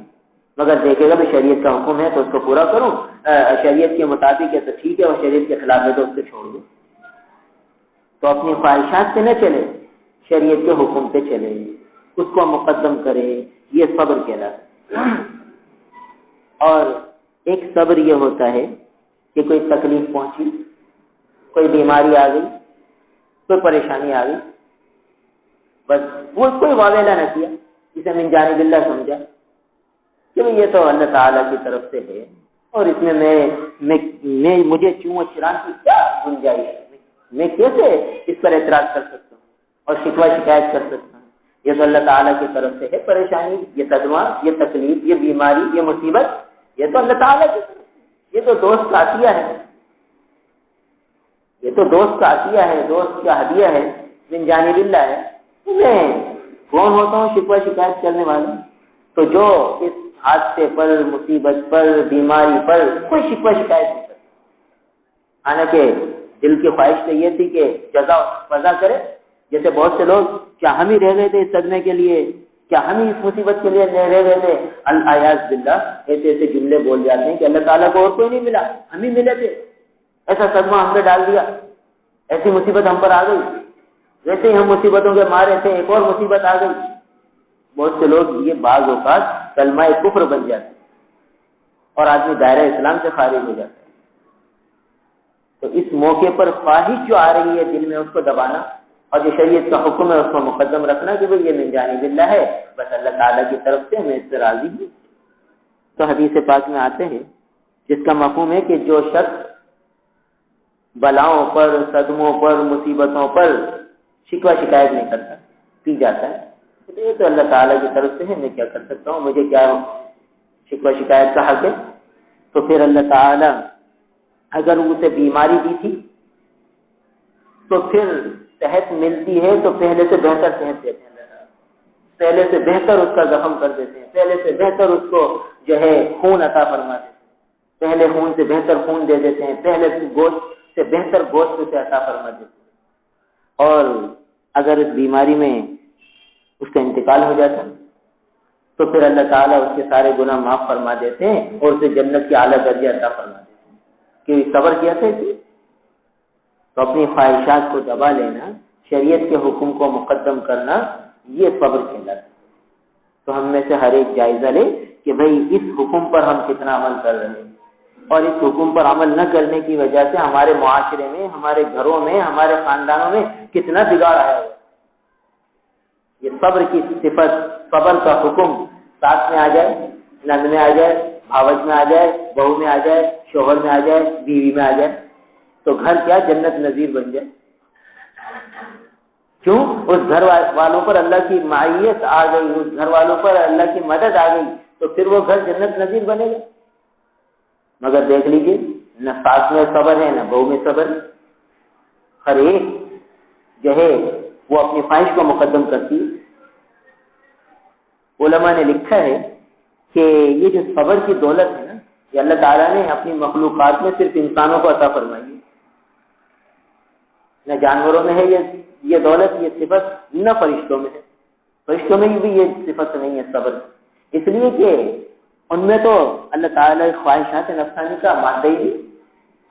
مگر دیکھے گا بھی شریعت کا حکم ہے تو اس کو پورا کروں، شریعت کے مطابق ہے تو ٹھیک ہے، اور شریعت کے خلاف ہے تو اس کو چھوڑ دوں۔ تو اپنی خواہشات سے نہ چلے، شریعت کے حکم پہ چلے، اس کو مقدم کرے، یہ صبر کہلاتا ہے۔ اور ایک صبر یہ ہوتا ہے کہ کوئی تکلیف پہنچی، کوئی بیماری آ گئی، کوئی پریشانی آ گئی، بس وہ کوئی واویلا نہ کیا، اسے من جانب اللہ سمجھا کہ یہ تو اللہ تعالیٰ کی طرف سے ہے، اور اس میں مجھے چوں چران کی کیا گنجائش ہے، میں کیسے اس پر اعتراض کر سکتا ہوں اور شکوہ شکایت کر سکتا ہوں، یہ تو اللہ تعالیٰ کی طرف سے ہے، پریشانی، یہ صدمہ، یہ تکلیف، یہ بیماری، یہ مصیبت، یہ تو اللہ تعالیٰ کی طرف سے، یہ تو دوست کا عطیہ ہے، یہ تو دوست کا عطیہ ہے، دوست کا ہدیہ ہے، من جانب اللہ ہے، میں کون ہوتا ہوں شکوہ شکایت کرنے والا؟ تو جو اس حادثے پر، مصیبت پر، بیماری پر کوئی شکوہ شکایت نہیں کرتا، حالانکہ دل کی خواہش تو یہ تھی کہ جزا فضا کرے، جیسے بہت سے لوگ کیا ہم ہی رہ گئے تھے اس صدمے کے لیے، کیا ہم ہی اس مصیبت کے لیے رہ گئے تھے، الیاذ باللہ، ایسے ایسے جملے بول جاتے ہیں کہ اللہ تعالیٰ کو اور کوئی نہیں ملا، ہم ہی ملے تھے، ایسا صدمہ ہم نے ڈال دیا، ایسی مصیبت ہم پر آ گئی، ویسے ہی ہم مصیبتوں کے مارے تھے، ایک اور مصیبت آ گئی۔ بہت سے لوگ یہ بعض اوقات کلمہ کفر بن جاتے ہیں اور آدمی دائرہ اسلام سے خارج ہو جاتا ہے۔ تو اس موقع پر خواہش جو آ رہی ہے دل میں اس کو دبانا، اور جو شریعت کا حکم ہے اس کو مقدم رکھنا کہ بھئی یہ من جانب اللہ ہے، بس اللہ تعالیٰ کی طرف سے میں اس سے راضی ہوں۔ تو حدیث پاک میں آتے ہیں جس کا مفہوم ہے کہ جو شخص بلاؤں پر، صدموں پر، مصیبتوں پر شکوہ شکایت نہیں کرتا، پی جاتا ہے، تو یہ تو اللہ تعالیٰ کی طرف سے ہے، میں کیا کر سکتا ہوں، مجھے کیا شکوہ شکایت کا حق ہے۔ تو پھر اللہ تعالیٰ اگر اسے بیماری دی تھی تو پھر صحت ملتی ہے تو پہلے سے بہتر صحت دیتے ہیں، پہلے سے بہتر اس کا زخم کر دیتے ہیں، پہلے سے بہتر اس کو جو ہے خون عطا فرما دیتے ہیں، پہلے خون سے بہتر خون دے دیتے ہیں، پہلے سے گوشت سے بہتر گوشت سے عطا فرما دیتے ہیں۔ اور اگر اس بیماری میں اس کا انتقال ہو جاتا تو پھر اللہ تعالیٰ اس کے سارے گناہ معاف فرما دیتے ہیں اور اسے جنت کی اعلیٰ درجہ عطا فرما دیتے ہیں۔ کہ صبر کیا تھا کہ تو اپنی خواہشات کو دبا لینا، شریعت کے حکم کو مقدم کرنا، یہ صبر کہلاتا ہے۔ تو ہم میں سے ہر ایک جائزہ لے کہ بھئی اس حکم پر ہم کتنا عمل کر رہے ہیں، اور اس حکم پر عمل نہ کرنے کی وجہ سے ہمارے معاشرے میں، ہمارے گھروں میں، ہمارے خاندانوں میں کتنا بگاڑ آیا ہے۔ یہ صبر کی صفت، صبر کا حکم ساتھ میں آ جائے، نند میں آ جائے، بھاوج میں آ جائے، بہو میں آ جائے، شوہر میں آ جائے، بیوی میں آ جائے، تو گھر کیا جنت نظیر بن جائے۔ کیوں؟ اس گھر والوں پر اللہ کی معیت آ گئی، اس گھر والوں پر اللہ کی مدد آ گئی، تو پھر وہ گھر جنت نظیر بنے گا۔ مگر دیکھ لیجیے، نہ ساس میں صبر ہے، نہ بہو میں صبر ہے، ہر ایک جو ہے وہ اپنی خواہش کو مقدم کرتی ہے۔ علماء نے لکھا ہے کہ یہ جو صبر کی دولت ہے نا، یہ اللہ تعالیٰ نے اپنی مخلوقات میں صرف انسانوں کو عطا فرمائی ہے، نہ جانوروں میں ہے یہ دولت، یہ صفت نہ فرشتوں میں ہے، فرشتوں میں بھی یہ صفت نہیں ہے صبر، اس لیے کہ ان میں تو اللہ تعالیٰ خواہشات نفسانی کا مادہ ہی نہیں،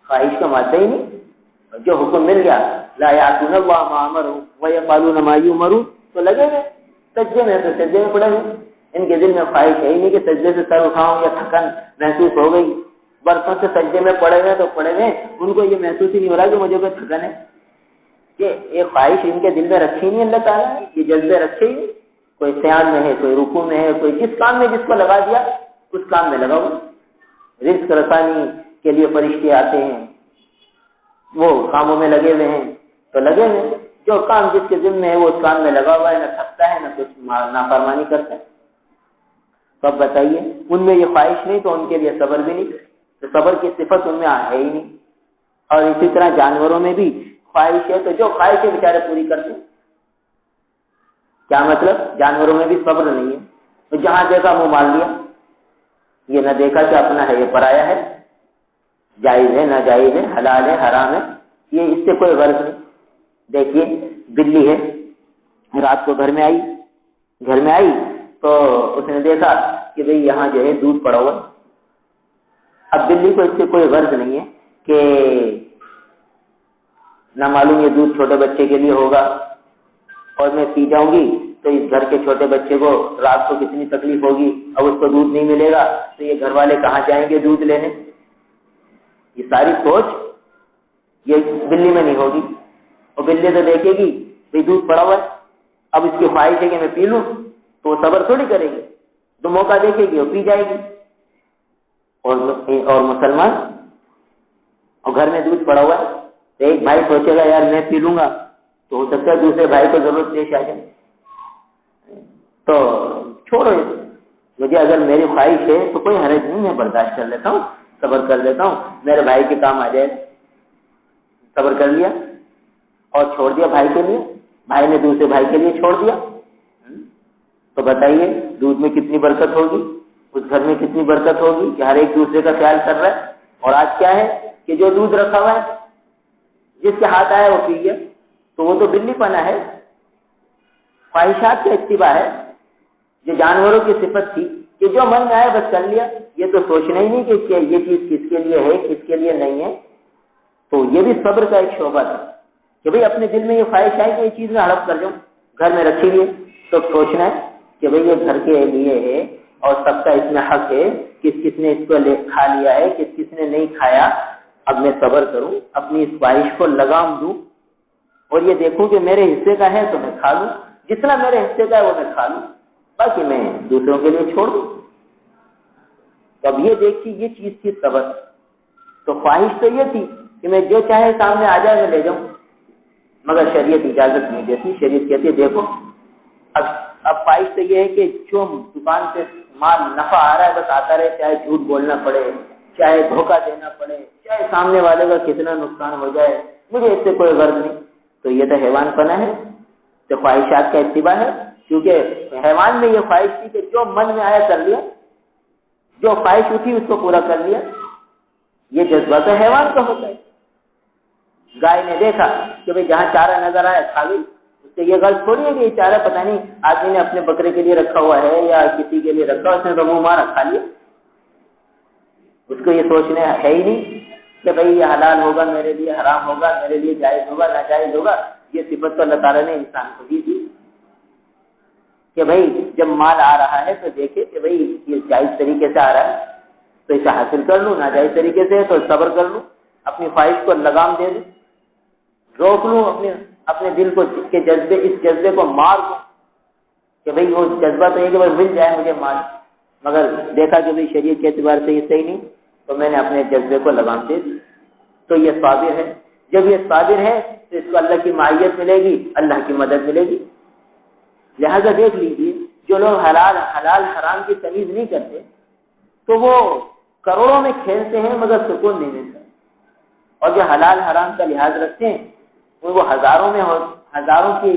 خواہش کا مادہ ہی نہیں، جو حکم مل گیا لا یعصون اللہ ما امروا ویفعلون ما یؤمرون، تو لگے گئے سجدے میں، تو سجدے میں پڑے گئے، ان کے دل میں خواہش ہے ہی نہیں کہ سجدے سے سر اٹھاؤں یا تھکن محسوس ہو گئی، برسوں سے سجدے میں پڑے گئے تو پڑے گئے، ان کو یہ محسوس ہی نہیں ہو رہا کہ مجھے کوئی تھکن ہے، کہ ایک خواہش ان کے دل میں رکھی نہیں اللہ تعالیٰ نے، یہ جذبے رکھے ہی نہیں، کوئی سیان میں ہے، کوئی رکوع میں ہے، کوئی جس کام میں جس کو لگا دیا اس کام میں لگا ہوا، رزق رسانی کے لیے فرشتے آتے ہیں، وہ کاموں میں لگے ہوئے ہیں، تو لگے ہوئے، جو کام جس کے ذمہ ہے وہ اس کام میں لگا ہوا ہے، نہ تھکتا ہے نہ کچھ نافرمانی کرتا ہے۔ تو اب بتائیے، ان میں یہ خواہش نہیں تو ان کے لیے صبر بھی نہیں، تو صبر کی صفت ان میں ہے ہی نہیں۔ اور اسی طرح جانوروں میں بھی خواہش ہے، تو جو خواہشیں بیچارے پوری کرتے ہیں، کیا مطلب؟ جانوروں میں بھی صبر نہیں ہے، تو جہاں دیکھا منہ مار لیا، یہ نہ دیکھا کہ اپنا ہے یہ پرایا ہے، جائز ہے ناجائز ہے، حلال ہے حرام ہے، یہ اس سے کوئی غرض نہیں۔ دیکھیے بلی ہے، رات کو گھر میں آئی تو اس نے دیکھا کہ بھئی یہاں جو ہے دودھ پڑا ہوا، اب بلی کو اس سے کوئی غرض نہیں ہے کہ نہ معلوم یہ دودھ چھوٹے بچے کے لیے ہوگا اور میں پی جاؤں گی تو اس گھر کے چھوٹے بچے کو رات کو کتنی تکلیف ہوگی، اب اس کو دودھ نہیں ملے گا تو یہ گھر والے کہاں جائیں گے دودھ لینے، یہ ساری سوچ یہ بلی میں نہیں ہوگی۔ اور بلی تو دیکھے گی بھئی دودھ پڑا ہوا ہے، اب اس کی خواہش ہے کہ میں پی لوں، تو وہ صبر تھوڑی کرے گی، تو موقع دیکھے گی وہ پی جائے گی۔ اور مسلمان، اور گھر میں دودھ پڑا ہوا ہے تو ایک بھائی سوچے گا یار میں پی لوں گا تو ہو سکتا ہے دوسرے بھائی کو ضرورت پیش آ جائے، تو چھوڑو، مجھے اگر میری خواہش ہے تو کوئی حرج نہیں، میں برداشت کر لیتا ہوں، صبر کر لیتا ہوں، میرے بھائی کے کام آ جائے، صبر کر لیا اور چھوڑ دیا بھائی کے لیے، بھائی نے دوسرے بھائی کے لیے چھوڑ دیا، تو بتائیے دودھ میں کتنی برکت ہوگی، اس گھر میں کتنی برکت ہوگی کہ ہر ایک دوسرے کا خیال کر رہا ہے۔ اور آج کیا ہے کہ جو دودھ رکھا ہوا ہے جس کے ہاتھ آیا وہ پی گیا، تو وہ تو بلی پنا ہے، خواہشات کا اتباع ہے، جو جانوروں کی صفت تھی کہ جو من میں آئے بس کر لیا، یہ تو سوچنا ہی نہیں کہ یہ چیز کس کے لیے ہے کس کے لیے نہیں ہے۔ تو یہ بھی صبر کا ایک شعبہ تھا کہ بھئی اپنے دل میں یہ خواہش ہے کہ یہ چیز میں ہڑپ کر جاؤں، گھر میں رکھی ہوئی ہے، تو سوچنا ہے کہ بھئی یہ گھر کے لیے ہے اور سب کا اس میں حق ہے، کس کس نے اس کو کھا لیا ہے کس کس نے نہیں کھایا، اب میں صبر کروں، اپنی اس خواہش کو لگام دوں اور یہ دیکھوں کہ میرے حصے کا ہے تو میں کھا لوں، جتنا میرے حصے کا ہے وہ میں کھا لوں، باقی میں دوسروں کے لیے چھوڑ دوں۔ تو اب یہ دیکھیے یہ چیز تھی صبر۔ تو خواہش تو یہ تھی کہ میں جو چاہے سامنے آ جائے میں لے جاؤں، مگر شریعت اجازت نہیں دیتی، شریعت کہتی ہے دیکھو اب خواہش تو یہ ہے کہ جو دکان سے مال نفع آ رہا ہے بس آتا رہے، چاہے جھوٹ بولنا پڑے، چاہے دھوکہ دینا پڑے، چاہے سامنے والے کا کتنا نقصان ہو جائے، مجھے اس سے کوئی غرض نہیں، تو یہ تو حیوان پنا ہے، تو خواہشات کا اتباع ہے، کیونکہ حیوان میں یہ خواہش تھی کہ جو من میں آیا کر لیا، جو خواہش اٹھی اس کو پورا کر لیا، یہ جذبہ تو حیوان کا ہوتا ہے۔ گائے نے دیکھا کہ بھئی جہاں چارہ نظر آیا کھا گئی، اس سے یہ غلط تھوڑی ہے کہ یہ چارہ پتہ نہیں آدمی نے اپنے بکرے کے لیے رکھا ہوا ہے یا کسی کے لیے رکھا، اس نے تو منہ مارا کھا لیا۔ اس کو یہ سوچنا ہے ہی نہیں کہ بھئی یہ حلال ہوگا میرے لیے، حرام ہوگا میرے لیے، جائز ہوگا ناجائز ہوگا۔ یہ صفت تو اللہ تعالیٰ نے انسان کو دی تھی کہ بھئی جب مال آ رہا ہے تو دیکھے کہ بھئی یہ جائز طریقے سے آ رہا ہے تو اسے حاصل کر لوں، ناجائز طریقے سے تو صبر کر لوں، اپنی خواہش کو لگام دے دوں، روک لوں اپنے دل کو کے جذبے، اس جذبے کو مار دوں کہ بھئی وہ جذبہ تو یہ کہ بھئی مل جائے مجھے مال، مگر دیکھا کہ بھئی شریعت کے اعتبار سے یہ صحیح نہیں تو میں نے اپنے جذبے کو لگام دے دی۔ تو یہ صابر ہے۔ جب یہ صابر ہے تو اس کو اللہ کی معیت ملے گی، اللہ کی مدد ملے گی۔ لہذا دیکھ لیجیے جو لوگ حلال حرام کی تمیز نہیں کرتے تو وہ کروڑوں میں کھیلتے ہیں مگر سکون نہیں ملتا، اور جو حلال حرام کا لحاظ رکھتے ہیں وہ ہزاروں کی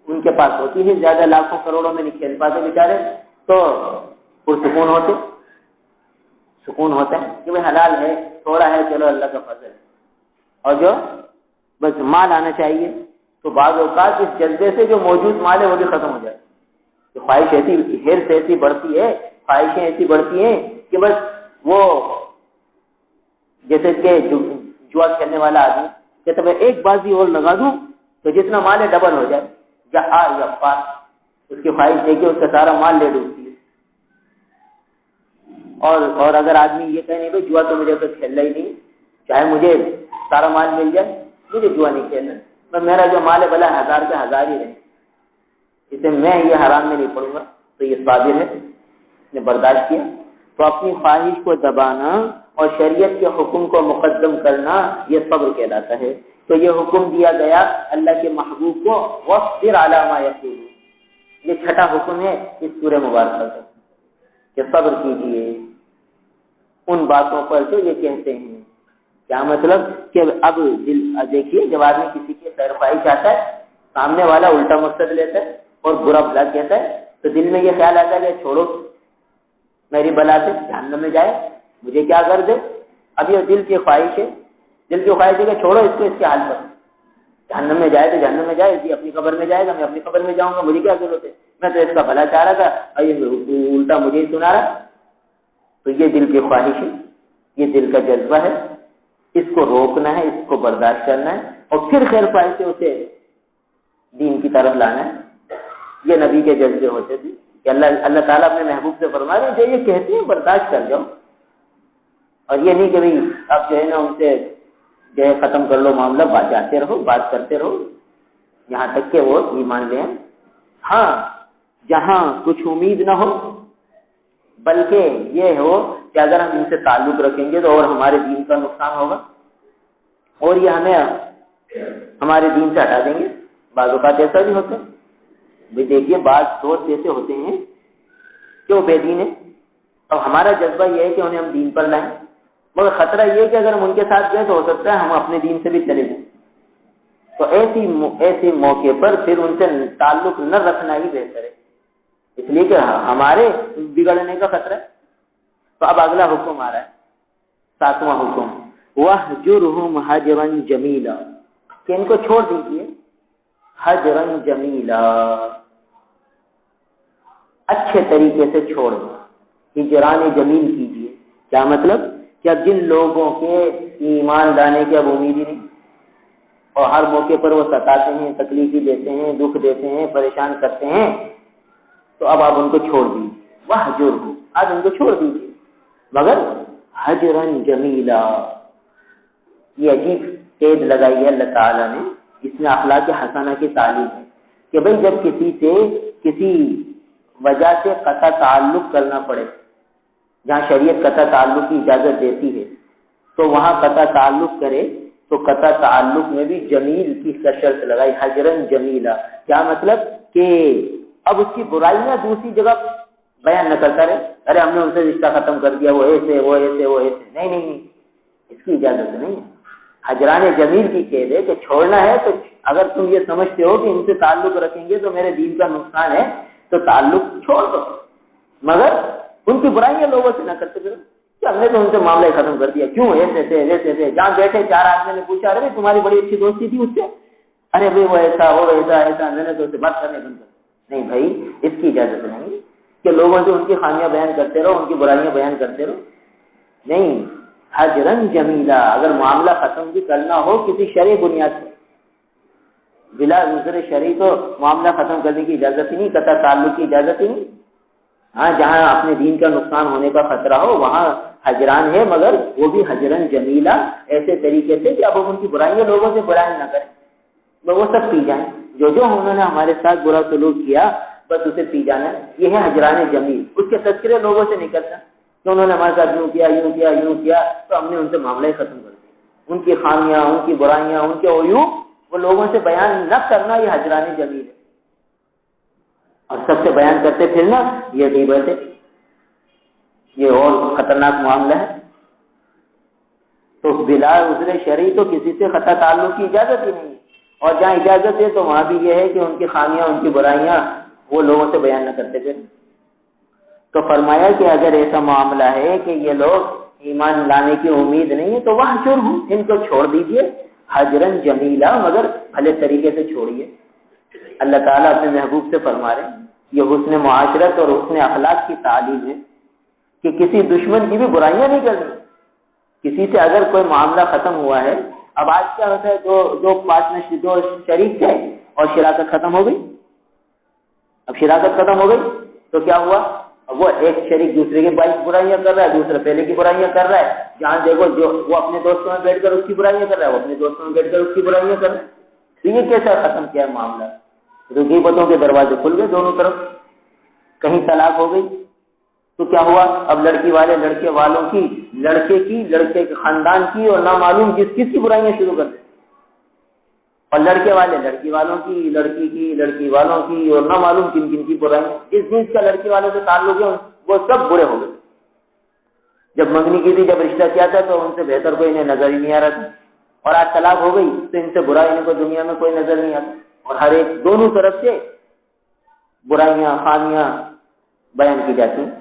ان کے پاس ہوتی ہے، زیادہ لاکھوں کروڑوں میں نہیں کھیل پاتے بیچارے، تو پرسکون ہوتے، سکون ہوتا ہے کہ وہ حلال ہے، تھوڑا ہے، چلو اللہ کا فضل ہے۔ اور جو بس مال آنا چاہیے تو بعض اوقات اس جذبے سے جو موجود مال ہے وہ بھی ختم ہو جائے، تو خواہش ایسی بڑھتی ہے، خواہشیں ایسی بڑھتی ہیں کہ بس وہ جیسے کہ جوا کھیلنے والا آدمی کہتا میں ایک بازی اور لگا دوں تو جتنا مال ہے ڈبل ہو جائے، یا آر یا پار، اس کی خواہش دیکھیے اس کا سارا مال لے ڈوبتی ہے۔ اور اگر آدمی یہ کہے نہیں بھائی جوا تو مجھے تو کھیلنا ہی نہیں، چاہے مجھے سارا مال مل جائے مجھے جوا نہیں کھیلنا، پر میرا جو مال ہے بھلا 1000 کے 1000 ہی رہے، اسے میں یہ حرام میں نہیں پڑوں گا، تو یہ صابر ہے، اس نے برداشت کیا۔ تو اپنی خواہش کو دبانا اور شریعت کے حکم کو مقدم کرنا یہ صبر کہلاتا ہے۔ تو یہ حکم دیا گیا اللہ کے محبوب کو وَاصْبِرْ عَلَىٰ مَا يَقُولُونَ، یہ چھٹا حکم ہے اس سورہ مبارکہ کا کہ صبر کیجیے ان باتوں پر جو یہ کہتے ہیں۔ کیا مطلب کہ اب دیکھیے جب آدمی کسی کی خیر خواہی چاہتا ہے، سامنے والا الٹا مقصد لیتا ہے اور برا بھلا کہتا ہے تو دل میں یہ خیال آتا ہے کہ چھوڑو میری بلا سے جہنم میں جائے، مجھے کیا کر دے۔ اب یہ دل کی خواہش ہے، کہ چھوڑو اس کو اس کے حال پر، جہنم میں جائے تو جہنم میں جائے، یہ اپنی قبر میں جائے گا، میں اپنی قبر میں جاؤں گا، مجھے کیا ضرورت ہے، میں تو اس کا بھلا چاہ رہا تھا اور یہ الٹا مجھے ہی سنا رہا۔ تو یہ دل کی خواہش ہے، یہ دل کا جذبہ ہے، اس کو روکنا ہے، اس کو برداشت کرنا ہے، اور پھر خیر خواہش سے اسے دین کی طرف لانا ہے۔ یہ نبی کے جذبے ہوتے تھے کہ اللہ تعالیٰ اپنے محبوب سے فرما رہے جو یہ کہتے ہیں برداشت کر جاؤ، اور یہ نہیں کہ بھائی اب جو ہے نا ان سے جو ہے ختم کر لو معاملہ، بات جاتے رہو، بات کرتے رہو یہاں تک کہ وہ ایمان لیں۔ ہاں جہاں کچھ امید نہ ہو، بلکہ یہ ہو کہ اگر ہم ان سے تعلق رکھیں گے تو اور ہمارے دین کا نقصان ہوگا اور یہ ہمیں ہمارے دین سے ہٹا دیں گے۔ بعض اوقات ایسا بھی ہوتا ہے، بھائی دیکھیے بعض دوست ایسے ہوتے ہیں کہ وہ بے دین ہے، اب ہمارا جذبہ یہ ہے کہ انہیں ہم دین پر لائیں، مگر خطرہ یہ ہے کہ اگر ہم ان کے ساتھ گئے تو ہو سکتا ہے ہم اپنے دین سے بھی چلے جائیں، تو ایسی موقع پر پھر ان سے تعلق نہ رکھنا ہی بہتر ہے، اس لیے کہ ہمارے بگڑنے کا خطرہ ہے۔ تو اب اگلا حکم آ رہا ہے، 7واں حکم، وَاهْجُرْهُمْ هَجْرًا جَمِيلًا، کہ ان کو چھوڑ دیجیے حجرًا جمیلا، اچھے طریقے سے چھوڑ دیں، ہجران جمیل کیجیے۔ کیا مطلب کہ اب جن لوگوں کے ایمان لانے کی اب امید ہی نہیں اور ہر موقع پر وہ ستاتے ہیں، تکلیفی دیتے ہیں، دکھ دیتے ہیں، پریشان کرتے ہیں، تو اب آپ ان کو چھوڑ دیجیے، وَاهْجُرْهُمْ، آج ان کو چھوڑ دیجیے، مگر حجرًا جمیلا۔ یہ عجیب قید لگائی ہے اللہ تعالیٰ نے، اس میں اخلاق حسنہ کی تعلیم ہے کہ بھئی جب کسی سے کسی وجہ سے قطع تعلق کرنا پڑے، جہاں شریعت قطع تعلق کی اجازت دیتی ہے تو وہاں قطع تعلق کرے، تو قطع تعلق میں بھی جمیل کی شرط لگائی، حجرًا جمیلا۔ کیا مطلب کہ اب اس کی برائیاں دوسری جگہ بیان نہ کرتا رہے، ارے ہم نے ان سے رشتہ ختم کر دیا، وہ ایسے وہ ایسے وہ ایسے، نہیں، اس کی اجازت نہیں ہے۔ حجران جمیل کی قید ہے کہ چھوڑنا ہے تو اگر تم یہ سمجھتے ہو کہ ان سے تعلق رکھیں گے تو میرے دین کا نقصان ہے تو تعلق چھوڑ دو، مگر ان کی برائیاں لوگوں سے نہ کرتے پھر کہ ہم نے تو ان سے معاملہ ختم کر دیا، کیوں ایسے تھے ویسے تھے، جہاں بیٹھے 4 آدمی نے پوچھا ارے تمہاری بڑی اچھی دوستی تھی اس سے، ارے بھائی وہ ایسا وہ ایسا میں نے تو اسے بات کرنے بند کر، نہیں بھائی اس کی اجازت نہیں کہ لوگوں سے ان کی خامیاں بیان کرتے رہو، ان کی برائیاں بیان کرتے رہو، نہیں، حجرن جمیلا، اگر معاملہ ختم بھی کرنا ہو کسی شرعی بنیاد پر بلا عذر شرعی تو معاملہ ختم کرنے کی اجازت ہی نہیں، قطع تعلق کی اجازت ہی نہیں۔ ہاں جہاں اپنے دین کا نقصان ہونے کا خطرہ ہو وہاں حجران ہے، مگر وہ بھی حجرن جمیلا، ایسے طریقے سے کہ اب ہم ان کی برائیاں لوگوں سے بیان نہ کریں، وہ سب پی جائیں، جو انہوں نے ہمارے ساتھ برا سلوک کیا بس اسے پی جانا، یہ ہے حجران جمیل۔ اس کے تذکرے لوگوں سے نہیں کرتا کہ انہوں نے ہمارے ساتھ یوں کیا یوں کیا یوں کیا تو ہم نے ان سے معاملہ ہی ختم کر دیا، ان کی خامیاں ان کی برائیاں ان کے عیوب وہ لوگوں سے بیان نہ کرنا، یہ حجران جمیل ہے۔ اور سب سے بیان کرتے پھرنا یہ غیبت ہے، یہ اور خطرناک معاملہ ہے۔ تو بلا عذر شرعی تو کسی سے قطع تعلق کی اجازت ہی نہیں، اور جہاں اجازت ہے تو وہاں بھی یہ ہے کہ ان کی خامیاں ان کی برائیاں وہ لوگوں سے بیان نہ کرتے پھر۔ تو فرمایا کہ اگر ایسا معاملہ ہے کہ یہ لوگ ایمان لانے کی امید نہیں ہے تو وَاحْجُرْهُمْ، ان کو چھوڑ دیجئے، حجرن جمیلا، مگر بھلے طریقے سے چھوڑیے۔ اللہ تعالیٰ اپنے محبوب سے فرما رہے ہیں، یہ حسن معاشرت اور حسن اخلاق کی تعلیم ہے کہ کسی دشمن کی بھی برائیاں نہیں کرنی۔ کسی سے اگر کوئی معاملہ ختم ہوا ہے، اب آج کیا ہوتا ہے، دو شریک تھے اور شراکت ختم ہو گئی، اب شراکت ختم ہو گئی تو کیا ہوا، اب وہ ایک شریک دوسرے کی برائیاں کر رہا ہے، دوسرے پہلے کی برائیاں کر رہا ہے، جہاں دیکھو جو وہ اپنے دوستوں میں بیٹھ کر اس کی برائیاں کر رہا ہے، وہ اپنے دوستوں میں بیٹھ کر اس کی برائیاں کر رہا ہے، تو یہ کیسا ختم کیا ہے معاملہ؟ تو غیبتوں کے دروازے کھل گئے دونوں طرف، کہیں طلاق ہو گئی تو کیا ہوا، اب لڑکی والے لڑکے والوں کی، لڑکے کے خاندان کی اور نامعلوم کس کی برائیاں شروع کر دیں، اور لڑکے والے لڑکی والوں کی، لڑکی والوں کی، اور نامعلوم کن کن کی برائیاں، جس چیز کا لڑکی والوں سے تعلق ہے وہ سب برے ہو گئے۔ جب منگنی کی تھی، جب رشتہ کیا تھا تو ان سے بہتر کوئی انہیں نظر ہی نہیں آ رہا تھا، اور آج طلاق ہو گئی تو ان سے برا ان کو دنیا میں کوئی نظر نہیں آتا، اور ہر ایک دونوں طرف سے برائیاں خامیاں بیان کی جاتی ہیں۔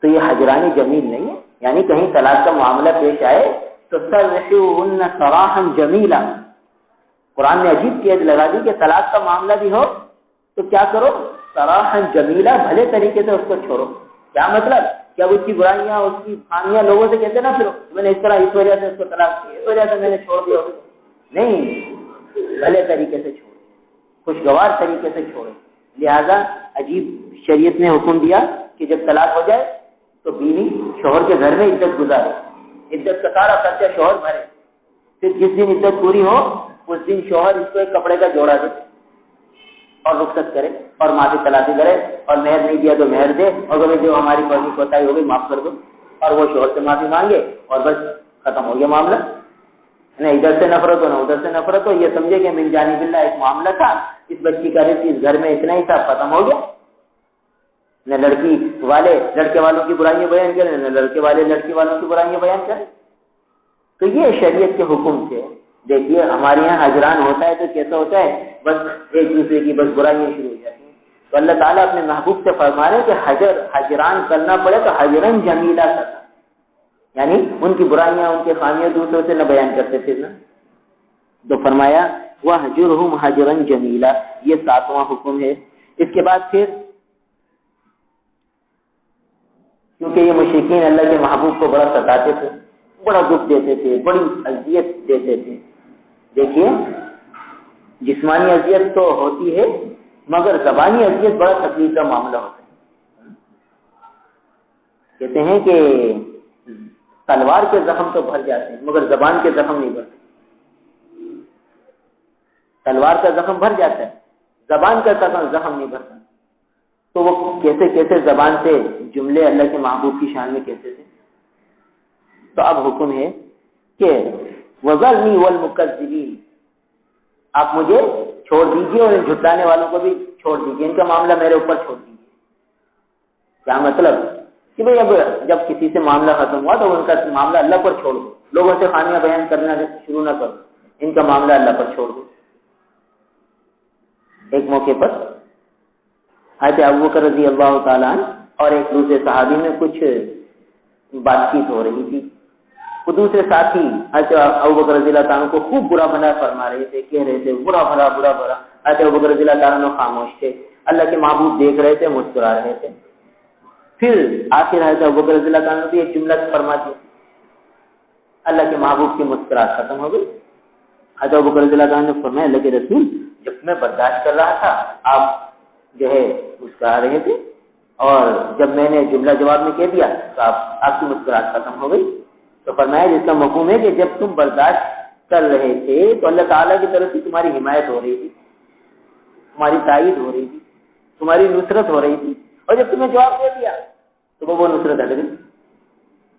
تو یہ حجران جمیل نہیں ہے، یعنی کہیں طلاق کا معاملہ پیش آئے تو سرحوہن سراحا جمیلا، قرآن نے عجیب قید لگا دی کہ طلاق کا معاملہ بھی ہو تو کیا کرو، سراحا جمیلا، بھلے طریقے سے اس کو چھوڑو۔ کیا مطلب، کیا اس کی برائیاں اس کی خامیاں لوگوں سے کہتے نا، پھر میں نے اس طرح اس وجہ سے اس کو طلاق کی، اس وجہ سے میں نے چھوڑ دیا، نہیں، بھلے طریقے سے چھوڑے، خوشگوار طریقے سے چھوڑے۔ لہذا عجیب شریعت نے حکم دیا کہ جب طلاق ہو جائے تو بیوی شوہر کے گھر میں عدت گزارے، عدت کا سارا خرچہ شوہر بھرے، پھر جس دن عدت پوری ہو اس دن شوہر اس کو ایک کپڑے کا جوڑا دے اور رخصت کرے اور معافی تلافی کرے، اور مہر نہیں دیا تو مہر دے، اور کبھی جو ہماری فوجی کوتاہی ہو گئی معاف کر دو، اور وہ شوہر سے معافی مانگے اور بس ختم ہو گیا معاملہ۔ نہ ادھر سے نفرت ہو نہ ادھر سے نفرت ہو، یہ سمجھے کہ من جانب اللہ ایک معاملہ تھا، اس بچی کا رزق اس گھر میں اتنا ہی تھا، ختم ہو گیا۔ نہ لڑکی والے لڑکے والوں کی برائیاں بیان کریں، نہ لڑکے والے لڑکی والوں کی برائیاں بیان کریں۔ تو یہ شریعت کے حکم سے دیکھیے، ہمارے یہاں حجران ہوتا ہے تو کیسا ہوتا ہے، بس ایک دوسرے کی بس برائیاں شروع ہو جاتی ہیں۔ تو اللہ تعالیٰ اپنے محبوب سے فرما رہے ہیں کہ حجران کرنا پڑے تو حجرن جمیلا کرنا، یعنی ان کی برائیاں ان کی خامیاں دوسروں سے نہ بیان کرتے پھر نا۔ تو فرمایا وَاحْجُرْهُمْ حَجْرًا جَمِيلًا، یہ 7واں حکم ہے۔ اس کے بعد پھر کیونکہ یہ مشرکین اللہ کے محبوب کو بڑا ستاتے تھے، بڑا دکھ دیتے تھے، بڑی اذیت دیتے تھے۔ دیکھیے، جسمانی اذیت تو ہوتی ہے مگر زبانی اذیت بڑا تکلیف کا معاملہ ہوتا ہے۔ کہتے ہیں کہ تلوار کے زخم تو بھر جاتے ہیں مگر زبان کے زخم نہیں بھرتے۔ تلوار کا زخم بھر جاتا ہے، زبان کا زخم نہیں بھرتا۔ تو وہ کیسے کیسے زبان سے جملے اللہ کے محبوب کی شان میں کہتے تھے۔ تو اب حکم ہے کہ وَذَرْنِي وَالْمُكَذِّبِينَ، آپ مجھے چھوڑ دیجئے اور جھٹلانے والوں کو بھی چھوڑ دیجئے، ان کا معاملہ میرے اوپر چھوڑ دیجئے۔ کیا مطلب کہ بھئی اب جب کسی سے معاملہ ختم ہوا تو ان کا معاملہ اللہ پر چھوڑ دو، لوگوں سے خامیاں بیان کرنا شروع نہ کرو، ان کا معاملہ اللہ پر چھوڑ دو۔ ایک موقع پر حضرت ابوبکر رضی اللہ تعالیٰ عنہ اور ایک دوسرے صحابی میں کچھ بات چیت ہو رہی تھی۔ وہ دوسرے ساتھی حضرت ابوبکر رضی اللہ تعالیٰ کو خوب برا بھلا فرما رہے تھے، کہہ رہے تھے برا بھلا برا بھلا۔ حضرت ابوبکر رضی اللہ تعالیٰ خاموش تھے، اللہ کے محبوب دیکھ رہے تھے، مسکرا رہے تھے۔ پھر آخر حضرت ابوبکر رضی اللہ تعالیٰ نے ایک جملہ فرما دیا، اللہ کے محبوب کی مسکراہٹ ختم ہو گئی۔ حضرت ابوبکر رضی اللہ تعالیٰ نے فرمایا، اللہ کے رسول جب میں برداشت کر رہا تھا آپ جو ہے مسکرا رہے تھے، اور جب میں نے جملہ جواب میں کہہ دیا تو آپ کی مسکراہٹ ختم ہو گئی۔ تو فرمایا جس کا مفہوم ہے کہ جب تم برداشت کر رہے تھے تو اللہ تعالیٰ کی طرف سے تمہاری حمایت ہو رہی تھی، تمہاری تائید ہو رہی تھی، تمہاری نصرت ہو رہی تھی، اور جب تمہیں جواب دے دیا تو وہ نصرت ہٹ گئی۔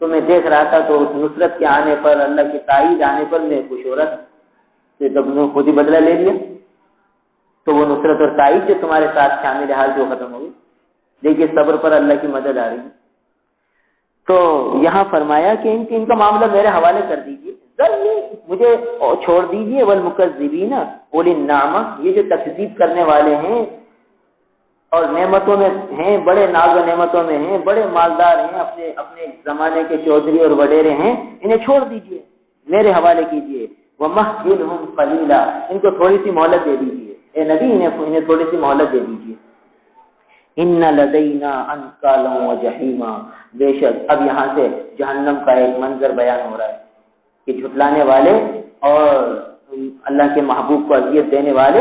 تو میں دیکھ رہا تھا تو اس نصرت کے آنے پر، اللہ کی تائید آنے پر میں خوش ہو رہا تھا، تو جب نے خود ہی بدلہ لے لیا تو وہ نصرت اور تائید جو تمہارے ساتھ شامل حال جو ختم ہو گئی۔ دیکھیے صبر پر اللہ کی مدد آ رہی ہے۔ تو یہاں فرمایا کہ ان کا معاملہ میرے حوالے کر دیجیے، ذرنی مجھے چھوڑ دیجیے، والمکذبین اولی النعمہ، یہ جو تکذیب کرنے والے ہیں اور نعمتوں میں ہیں، بڑے ناز و نعمتوں میں ہیں، بڑے مالدار ہیں، اپنے زمانے کے چودھری اور وڈیرے ہیں، انہیں چھوڑ دیجیے، میرے حوالے کیجیے۔ ومہلہم قلیلا، ان کو تھوڑی سی مہلت دے دیجیے، اے نبی انہیں تھوڑی سی مہلت دے دیجیے۔ ان لدینا انکالا وجحیما، بے شک اب یہاں سے جہنم کا ایک منظر بیان ہو رہا ہے کہ جھٹلانے والے اور اللہ کے محبوب کو اذیت دینے والے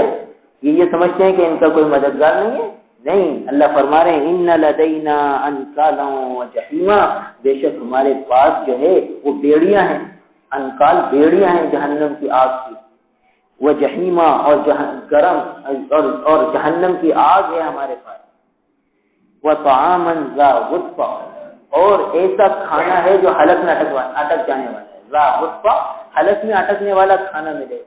یہ سمجھتے ہیں کہ ان کا کوئی مددگار نہیں ہے۔ نہیں، اللہ فرما رہے ہیں ان لدینا انکالا وجحیما، بے شک ہمارے پاس جو ہے وہ بیڑیاں ہیں، انکال بیڑیاں ہیں جہنم کی آگ کی، وجحیما اور گرم اور جہنم کی آگ ہے ہمارے پاس، وطعاما ذا غصہ، اور ایسا کھانا ہے جو حلق میں اٹک جانے والا ہے، ذا غصہ، حلق میں اٹکنے والا کھانا ملے۔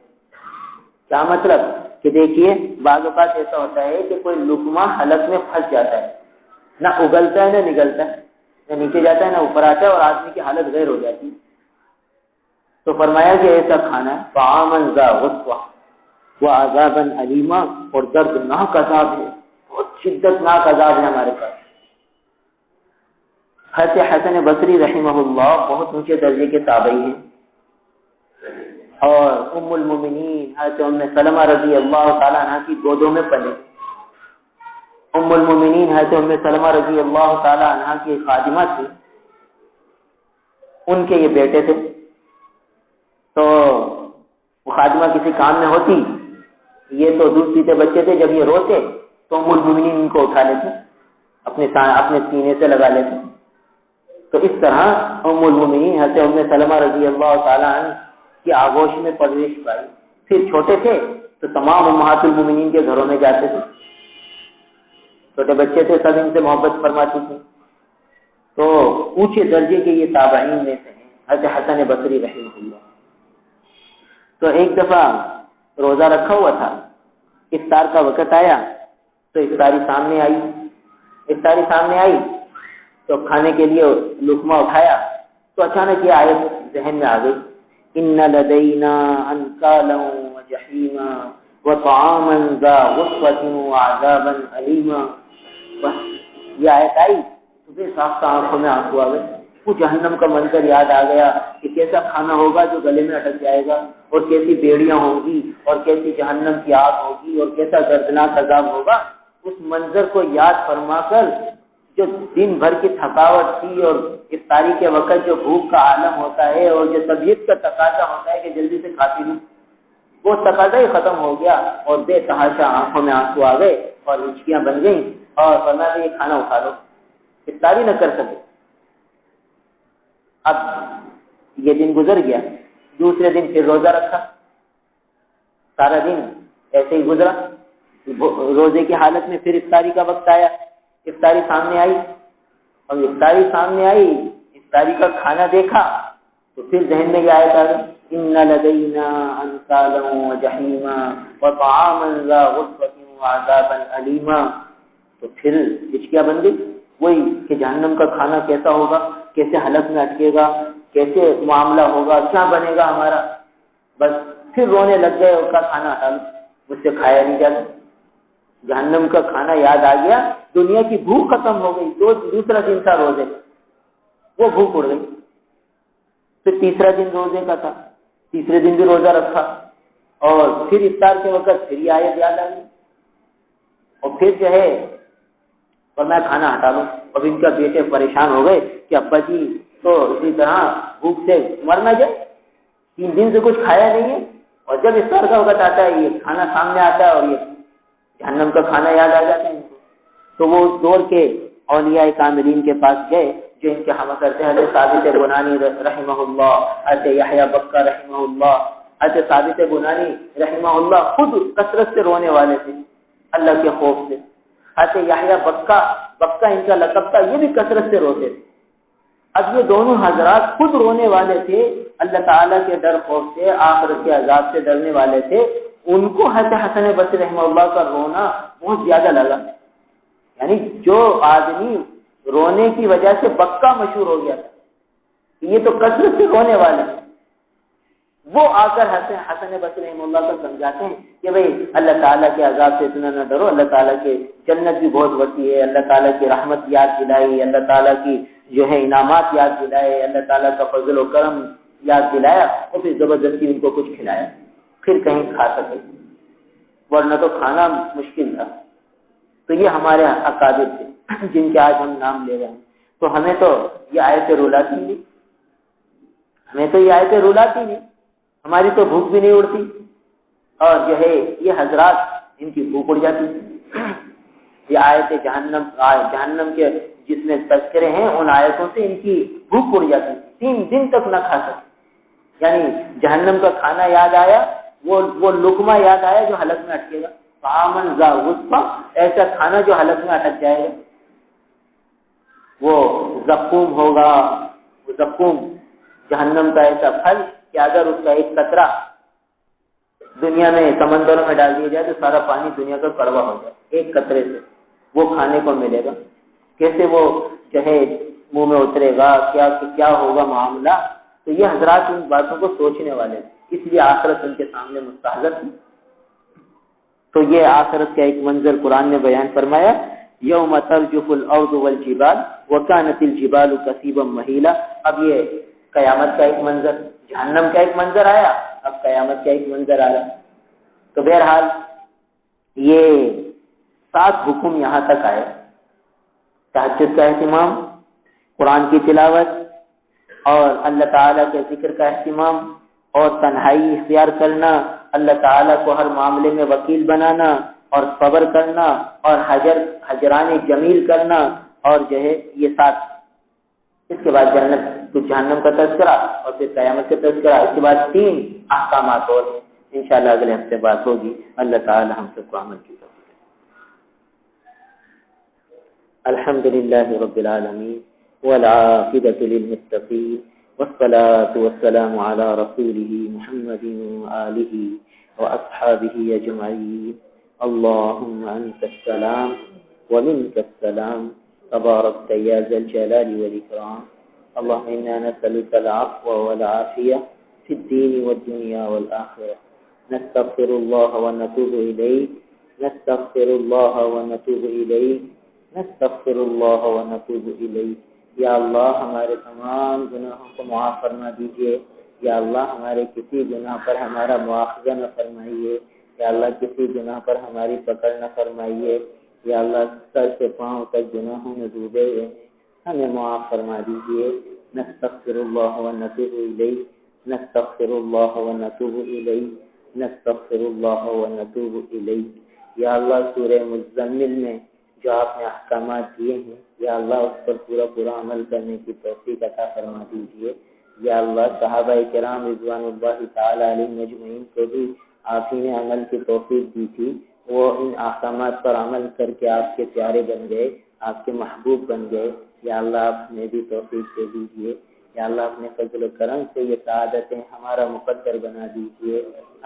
کیا مطلب کہ دیکھیے بعض اوقات ایسا ہوتا ہے کہ کوئی لقمہ حلق میں پھنس جاتا ہے، نہ اگلتا ہے نہ نگلتا ہے، نہ نیچے جاتا ہے نہ اوپر آتا ہے، اور آدمی کی حالت غیر ہو جاتی ہے۔ تو فرمایا کہ ایسا کھانا ہے، طعاما ذا غصہ وعذابا علیما، اور دردناک عذاب ہے، بہت شدت ناک عذاب ہے ہمارے پاس۔ حضرت حسن بصری رحمہ اللہ بہت اونچے درجے کے تابعی ہیں، اور ام المومنین حضرت ام سلمہ رضی اللہ تعالیٰ عنہ کی گودوں میں پلے۔ ام المومنین حضرت ام سلمہ رضی اللہ تعالیٰ عنہ کی خادمہ تھی، ان کے یہ بیٹے تھے، تو وہ خادمہ کسی کام میں ہوتی، یہ تو دودھ پیتے بچے تھے، جب یہ روتے تو ام المومنین ان کو اٹھا لیتے، اپنے سینے سے لگا لیتے۔ تو اس طرح ام المومنین حضرت ام سلمہ رضی اللہ تعالیٰ عنہ کی آغوش میں پرورش پائی۔ پھر چھوٹے تھے تو تمام امہات المومنین کے گھروں میں جاتے تھے، چھوٹے بچے تھے، سب ان سے محبت فرماتی تھی۔ تو اونچے درجے کے یہ تابعین میں سے ہیں حضرت حسن بصری رحمہ اللہ۔ تو ایک دفعہ روزہ رکھا ہوا تھا، افطار کا وقت آیا تو افطاری سامنے آئی تو کھانے کے لیے لقمہ اٹھایا تو اچانک یہ آیت ذہن میں آ گئی، ان لدینا انکالا وجحیما وطعاما ذا غصۃ وعذابا علیما۔ بس یہ آیت آئی تو بے ساختہ آنکھوں میں آنسو آ گئے، وہ جہنم کا منظر یاد آ گیا کہ کیسا کھانا ہوگا جو گلے میں اٹک جائے گا، اور کیسی بیڑیاں ہوں گی، اور کیسی جہنم کی آگ ہوگی، اور کیسا دردناک عذاب ہوگا۔ اس منظر کو یاد فرما کر جو دن بھر کی تھکاوٹ تھی، اور افطاری کے وقت جو بھوک کا عالم ہوتا ہے، اور جو طبیعت کا تقاضا ہوتا ہے کہ جلدی سے کھاتی لوں، وہ تقاضا ہی ختم ہو گیا، اور بے تحاشا آنکھوں میں آنسو آ گئے اور ہچکیاں بن گئیں، اور فرمایا یہ کھانا اٹھا لو، افطاری نہ کر سکے۔ اب یہ دن گزر گیا، دوسرے دن پھر روزہ رکھا، سارا دن ایسے ہی گزرا، روزے کی حالت میں پھر افطاری کا وقت آیا، افطاری سامنے آئی، اور افطاری کا کھانا دیکھا تو پھر ذہن میں یہ آیت آ گئی، ان لدینا انکالا وجحیما وطعاما ذا غصۃ وعذابا علیما۔ تو پھر ہچکیاں بن گئی، وہی کہ جہنم کا کھانا کیسا ہوگا، کیسے حلق میں اٹکے گا، کیسے معاملہ ہوگا، کیا بنے گا ہمارا۔ بس پھر رونے لگ گئے اور کہا کھانا ہٹا لو، مجھ سے کھایا نہیں جاتا۔ جہنم کا کھانا یاد آ گیا، دنیا کی بھوک ختم ہو گئی، دوسرا دن تھا روزے کا، وہ بھوک اڑ گئی۔ پھر تیسرا دن روزے کا تھا، تیسرے دن بھی روزہ رکھا، اور پھر افطار کے وقت پھر یہ آیت یاد آ گئی، اور پھر جو ہے اور میں کھانا ہٹا لوں۔ اب ان کا بیٹے پریشان ہو گئے کہ ابا جی تو اسی طرح بھوک سے مر نہ جائے، 3 دن سے کچھ کھایا نہیں ہے، اور جب افطار کا وقت آتا ہے یہ کھانا سامنے آتا ہے اور یہ جہنم کا کھانا یاد آ جاتا ہے۔ تو وہ دوڑ کے اولیاء کاملین کے پاس گئے جو ان کے ہم کرتے ہیں، حضرت ثابت بنانی رحمہ اللہ، حضرت یحییٰ بکا رحمہ اللہ۔ حضرت ثابت بنانی رحمہ اللہ خود کثرت سے رونے والے تھے اللہ کے خوف سے۔ حضرت یحییٰ بکا ان کا لقب تھا، یہ بھی کثرت سے روتے تھے۔ اب یہ دونوں حضرات خود رونے والے تھے، اللہ تعالیٰ کے ڈر خوف سے، آخرت کے عذاب سے ڈرنے والے تھے۔ ان کو حضرت حسن بصری رحمہ اللہ کا رونا بہت زیادہ لگا، یعنی جو آدمی رونے کی وجہ سے بکا مشہور ہو گیا تھا، یہ تو کثرت سے رونے والے ہیں، وہ آ کر حسن بصری رحمہ اللہ کو سمجھاتے ہیں کہ بھئی اللہ تعالیٰ کے عذاب سے اتنا نہ ڈرو، اللہ تعالیٰ کے جنت بھی بہت وسیع ہے، اللہ تعالیٰ کی رحمت یاد دلائی، اللہ تعالیٰ کی جو ہے انعامات یاد دلائے، اللہ تعالیٰ کا فضل و کرم یاد دلایا، اور پھر زبردستی ان کو کچھ کھلایا، پھر کہیں کھا سکے، ورنہ تو کھانا مشکل تھا۔ تو یہ ہمارے اکابر تھے جن کے آج ہم نام لے رہے ہیں۔ تو ہمیں تو یہ آیتیں رلاتی نہیں، ہماری تو بھوک بھی نہیں اڑتی، اور جو ہے یہ حضرات ان کی بھوک اڑ جاتی۔ یہ آیت جہنم کے جس میں تذکرے ہیں ان آیتوں سے ان کی بھوک اڑ جاتی، 3 دن تک نہ کھا سکتے۔ یعنی جہنم کا کھانا یاد آیا، وہ لقمہ یاد آیا جو حلق میں اٹکے گا، طعاماً ذا غصہ، ایسا کھانا جو حلق میں اٹک جائے گا، وہ زقوم ہوگا۔ وہ زقوم جہنم کا ایسا پھل کہ اگر اس کا ایک قطرہ دنیا میں سمندروں میں ڈال دیا جائے تو سارا پانی دنیا کا کڑوا ہو جائے، ایک قطرے سے وہ کھانے کو ملے گا۔ کیسے وہ جو ہے منہ میں اترے گا، کیا ہوگا معاملہ۔ تو یہ حضرات ان باتوں کو سوچنے والے ہیں، اس لیے آخرت ان کے سامنے مستحضر ہے۔ تو یہ آخرت کا ایک منظر قرآن نے بیان فرمایا، یوم ترجف الارض والجبال وکانت الجبال کثیبا مہیلا۔ اب یہ قیامت کا ایک منظر، جہنم کا ایک منظر آیا، اب قیامت کا ایک منظر آ رہا۔ تو بہرحال یہ 7 حکم یہاں تک آئے، تہجد کا اہتمام، قرآن کی تلاوت، اور اللہ تعالیٰ کے ذکر کا اہتمام، اور تنہائی اختیار کرنا، اللہ تعالیٰ کو ہر معاملے میں وکیل بنانا، اور صبر کرنا، اور حجران جمیل کرنا، اور جو ہے یہ 7۔ اس کے بعد جہنم کا تذکرہ، اور پھر قیامت کا تذکرہ، اس کے بعد 3 احکامات اور انشاءاللہ اگلے ہفتے بات ہوگی۔ اللہ تعالیٰ ہم سب کو عمل کی توفیق۔ الحمدللہ رب العالمین والعاقبۃ للمتقین والصلاة والسلام علی رسولہ محمد وآلہ واصحابہ اجمعین۔ اللہم انت السلام ومنک السلام تبارکت یا ذا الجلال والاکرام۔ اللهم إنا نسألك العفو والعافية في الدين والدنيا والآخرة، نستغفر الله ونتوب إليه، نستغفر الله ونتوب إليه، نستغفر الله ونتوب إليه۔ یا اللہ ہمارے تمام گناہوں کو معاف فرما دیجئے، یا اللہ ہمارے کسی گناہ پر ہمارا مواخذہ نہ فرمائیے، یا اللہ کسی گناہ پر ہماری پکڑ نہ فرمائیے، یا اللہ سر سے پاؤں تک گناہوں میں ڈوبے ہوئے ہیں، ہمیں معاف فرما دیجئے۔ نستغفر اللہ ونتوب الیہ، نستغفر اللہ ونتوب الیہ، نستغفر اللہ ونتوب الیہ۔ یا اللہ سورہ مزمل میں جو آپ نے احکامات دیے ہیں، یا اللہ اس پر پورا عمل کرنے کی توفیق عطا فرما دیجئے۔ یا اللہ صحابہ کرام رضوان اللہ تعالی علیہم اجمعین کو بھی آپ ہی نے عمل کی توفیق دی تھی، وہ ان احکامات پر عمل کر کے آپ کے پیارے بن گئے، آپ کے محبوب بن گئے۔ یا اللہ آپ نے بھی توفیق دے دیجئے، یا اللہ اپنے فضل و کرم سے یہ سعادتیں ہمارا مقدر بنا دیجئے۔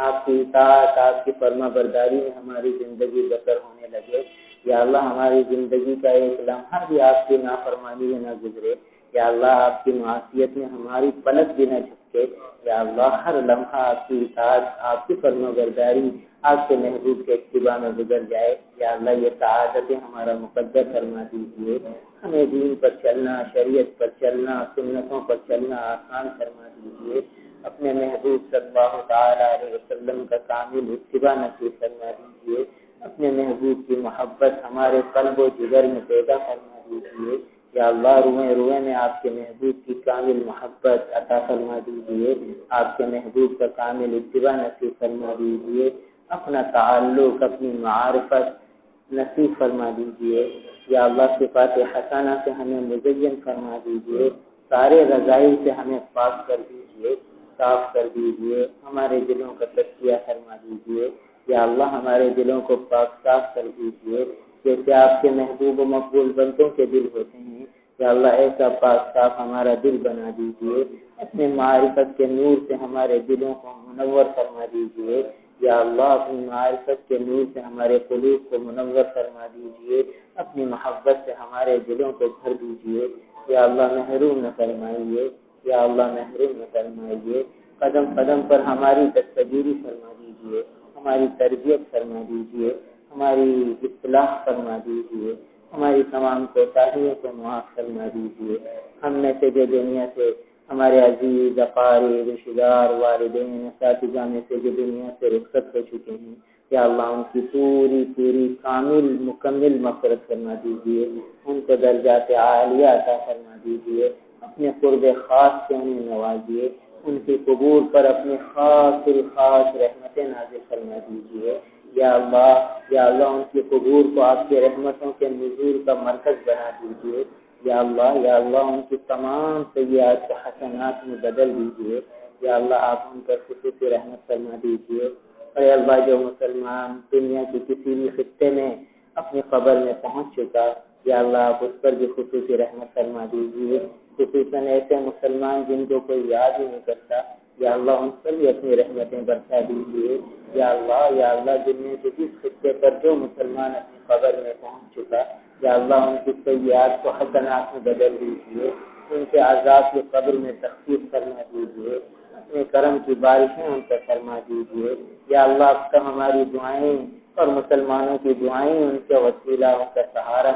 آپ کی اطاعت، آپ کی فرما برداری میں ہماری زندگی بسر ہونے لگے۔ یا اللہ ہماری زندگی کا ایک لمحہ بھی آپ کی نافرمانی میں نہ گزرے۔ یا اللہ آپ کی معصیت میں ہماری پلک بھی نہ جھپکے، یا اللہ ہر لمحہ آپ کی اطاعت، آپ کی فرمانبرداری، آپ کے محبوب کے اتباع میں گزر جائے۔ یا اللہ یہ سعادتیں ہمارا مقدر فرما دیجیے، ہمیں دین پر چلنا، شریعت پر چلنا، سنتوں پر چلنا آسان فرما دیجیے، اپنے محبوب صلی اللہ تعالی علیہ وسلم کا کامل اتباع نصیب فرما دیجیے، اپنے محبوب کی محبت ہمارے قلب و جگر میں پیدا فرما دیجیے۔ یا اللہ روئے روئے میں آپ کے محبوب کی کامل محبت عطا فرما دیجیے، آپ کے محبوب کا کامل اتباع نصیب فرما دیجیے، اپنا تعلق، اپنی معرفت نصیب فرما دیجیے۔ یا اللہ صفات حسنہ سے ہمیں مزین فرما دیجیے، سارے رضائل سے ہمیں پاک کر دیجیے، صاف کر دیجیے، ہمارے دلوں کا تزکیہ فرما دیجیے۔ یا اللہ ہمارے دلوں کو پاک صاف کر دیجیے، جیسے آپ کے محبوب و مقبول بندوں کے دل ہوتے ہیں۔ یا اللہ ایسا پاک صاف ہمارا دل بنا دیجیے، اپنے معرفت کے نور سے ہمارے دلوں کو منور فرما دیجیے۔ یا اللہ اپنی معرفت کے نور سے ہمارے قلوب کو منور فرما دیجیے، اپنی محبت سے ہمارے دلوں کو بھر دیجیے۔ یا اللہ محروم نہ فرمائیے، یا اللہ محروم نہ فرمائیے، قدم قدم پر ہماری دستگیری فرما دیجیے، ہماری تربیت فرما دیجیے، ہماری اصلاح فرما دیجیے، ہماری تمام کوتاہیوں کو معاف فرما دیجیے۔ ہم میں سے جو دنیا سے ہمارے عزیز اقارب رشتہ دار والدین اساتذہ میں سے جو دنیا سے رخصت ہو چکے ہیں، یا اللہ ان کی پوری کامل مکمل مغفرت فرما دیجیے، ان کو درجات عالیہ عطا فرما دیجیے، اپنے قرب خاص سے انہیں نوازیے، ان کی قبور پر اپنے خاص رحمتیں نازل فرما دیجیے۔ یا اللہ ان کی قبور کو آپ کی رحمتوں کے نزول کا مرکز بنا دیجیے۔ یا اللہ ان کی تمام سیئات کو حسنات میں بدل دیجیے۔ یا اللہ آپ ان پر خصوصی رحمت فرما دیجیے۔ اور یا اللہ جو مسلمان دنیا کے کسی بھی خطے میں اپنی قبر میں پہنچ چکا، یا اللہ آپ اس پر بھی خصوصی رحمت فرما دیجیے، خصوصاً ایسے مسلمان جن کو کوئی یاد ہی نہیں کرتا، یا اللہ ان پر بھی اپنی رحمتیں برسا دیجیے۔ یا اللہ دنیا کے جس خطے پر جو مسلمان اپنی قبر میں پہنچ چکا، یا اللہ ان کی سیئات کو حسنات میں بدل دیجیے، ان کے عذاب کی قبر میں تخفیف فرما دیجیے، اپنے کرم کی بارشیں ان پر فرما دیجیے۔ یا اللہ اب تک ہماری دعائیں اور مسلمانوں کی دعائیں ان کے وسیلہ، ان کا سہارا،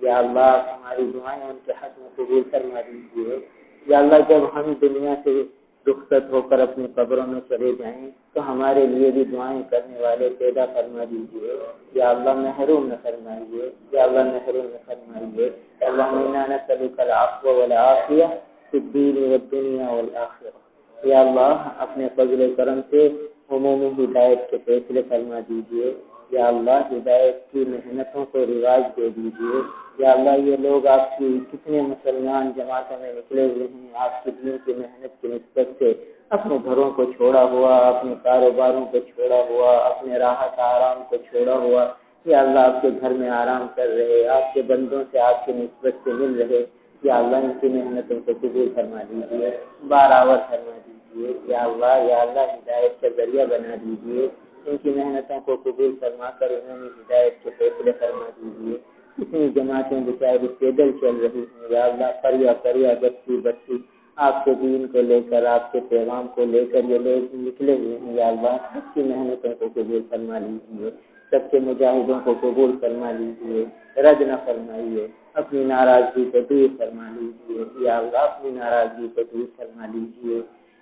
یا اللہ ہماری دعائیں ان کے حق میں قبول فرما دیجیے۔ یا اللہ جب ہم دنیا سے رخصت ہو کر اپنی قبروں میں چلے جائیں تو ہمارے لیے بھی دعائیں کرنے والے پیدا فرما دیجیے۔ یا اللہ محروم نہ فرمائیے، یا اللہ محروم نہ فرمائیے۔ اللہم انا نسألک العفو والعافیہ فی الدین والدنیا والآخرہ۔ یا اللہ اپنے فضل و کرم سے عمومی ہدایت کے فیصلے فرما دیجیے۔ یا اللہ ہدایت کی محنتوں کو رواج دے دیجیے۔ یا اللہ یہ لوگ آپ کی کتنے مسلمان جماعتوں میں نکلے ہوئے ہیں، آپ کی دین کی محنت کی نسبت سے اپنے گھروں کو چھوڑا ہوا، اپنے کاروباروں کو چھوڑا ہوا، اپنے راحت آرام کو چھوڑا ہوا، یا اللہ آپ کے گھر میں آرام کر رہے، آپ کے بندوں سے آپ کی نسبت سے مل رہے، یا اللہ ان کی محنتوں کو قبول فرما دیجیے، بارآور فرما دیجیے۔ یا اللہ ہدایت کا ذریعہ بنا دیجیے، ان کی محنتوں کو قبول فرما کر انہوں نے ہدایت کے فیصلے فرما دیجیے۔ اتنی جماعتیں بیچاری پیدل چل رہی ہیں، یا اللہ کریا بستی آپ کے دین کو لے کر، آپ کے پیغام کو لے کر یہ لوگ نکلے ہوئے ہیں، یا اللہ سب کی محنتوں کو قبول فرما لیجیے، سب کے مجاہدوں کو قبول فرما لیجیے، رد نہ فرمائیے، اپنی ناراضگی کو دور فرما لیجیے۔ یا اللہ اپنی ناراضگی کو دور فرما لیجیے۔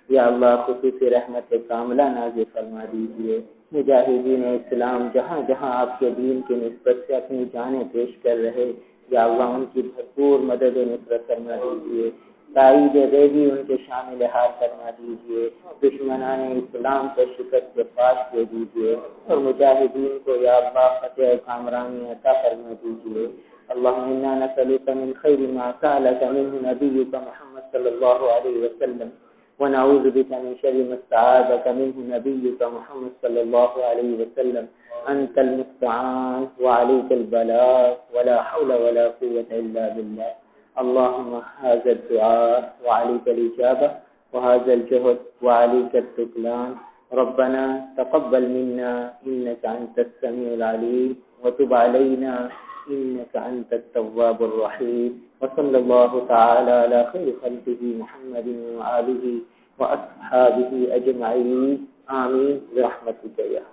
یا اللہ خصوصی رحمت کاملہ نازل فرما دیجیے۔ مجاہدین اسلام جہاں جہاں آپ کے دین کی نسبت سے اپنی جانیں پیش کر رہے، یا اللہ ان کی بھرپور مدد و نصرت فرما دیجیے، تائید غیبی ان کے شامل حال فرما دیجیے، دشمنان اسلام کو شکست کے پاس دے دیجیے، اور مجاہدین کو یا اللہ فتح کامرانی عطا فرما دیجیے۔ اللہم انا نسألک من خیر ما سألک منہ نبیک محمد صلی اللہ علیہ وسلم، ونعوذ بك من شر ما استعاذك منه نبيك محمد صلى الله عليه وسلم، أنت المستعان وعليك البلاغ ولا حول ولا قوة إلا بالله۔ اللهم هذا الدعاء وعليك الإجابة، وهذا الجهد وعليك التكلان، ربنا تقبل منا إنك أنت السميع العليم، وتب علينا إنك أنت التواب الرحيم. وصلى الله تعالى على خير خلقه محمد وآله وأصحابه أجمعين. آمين برحمتك يا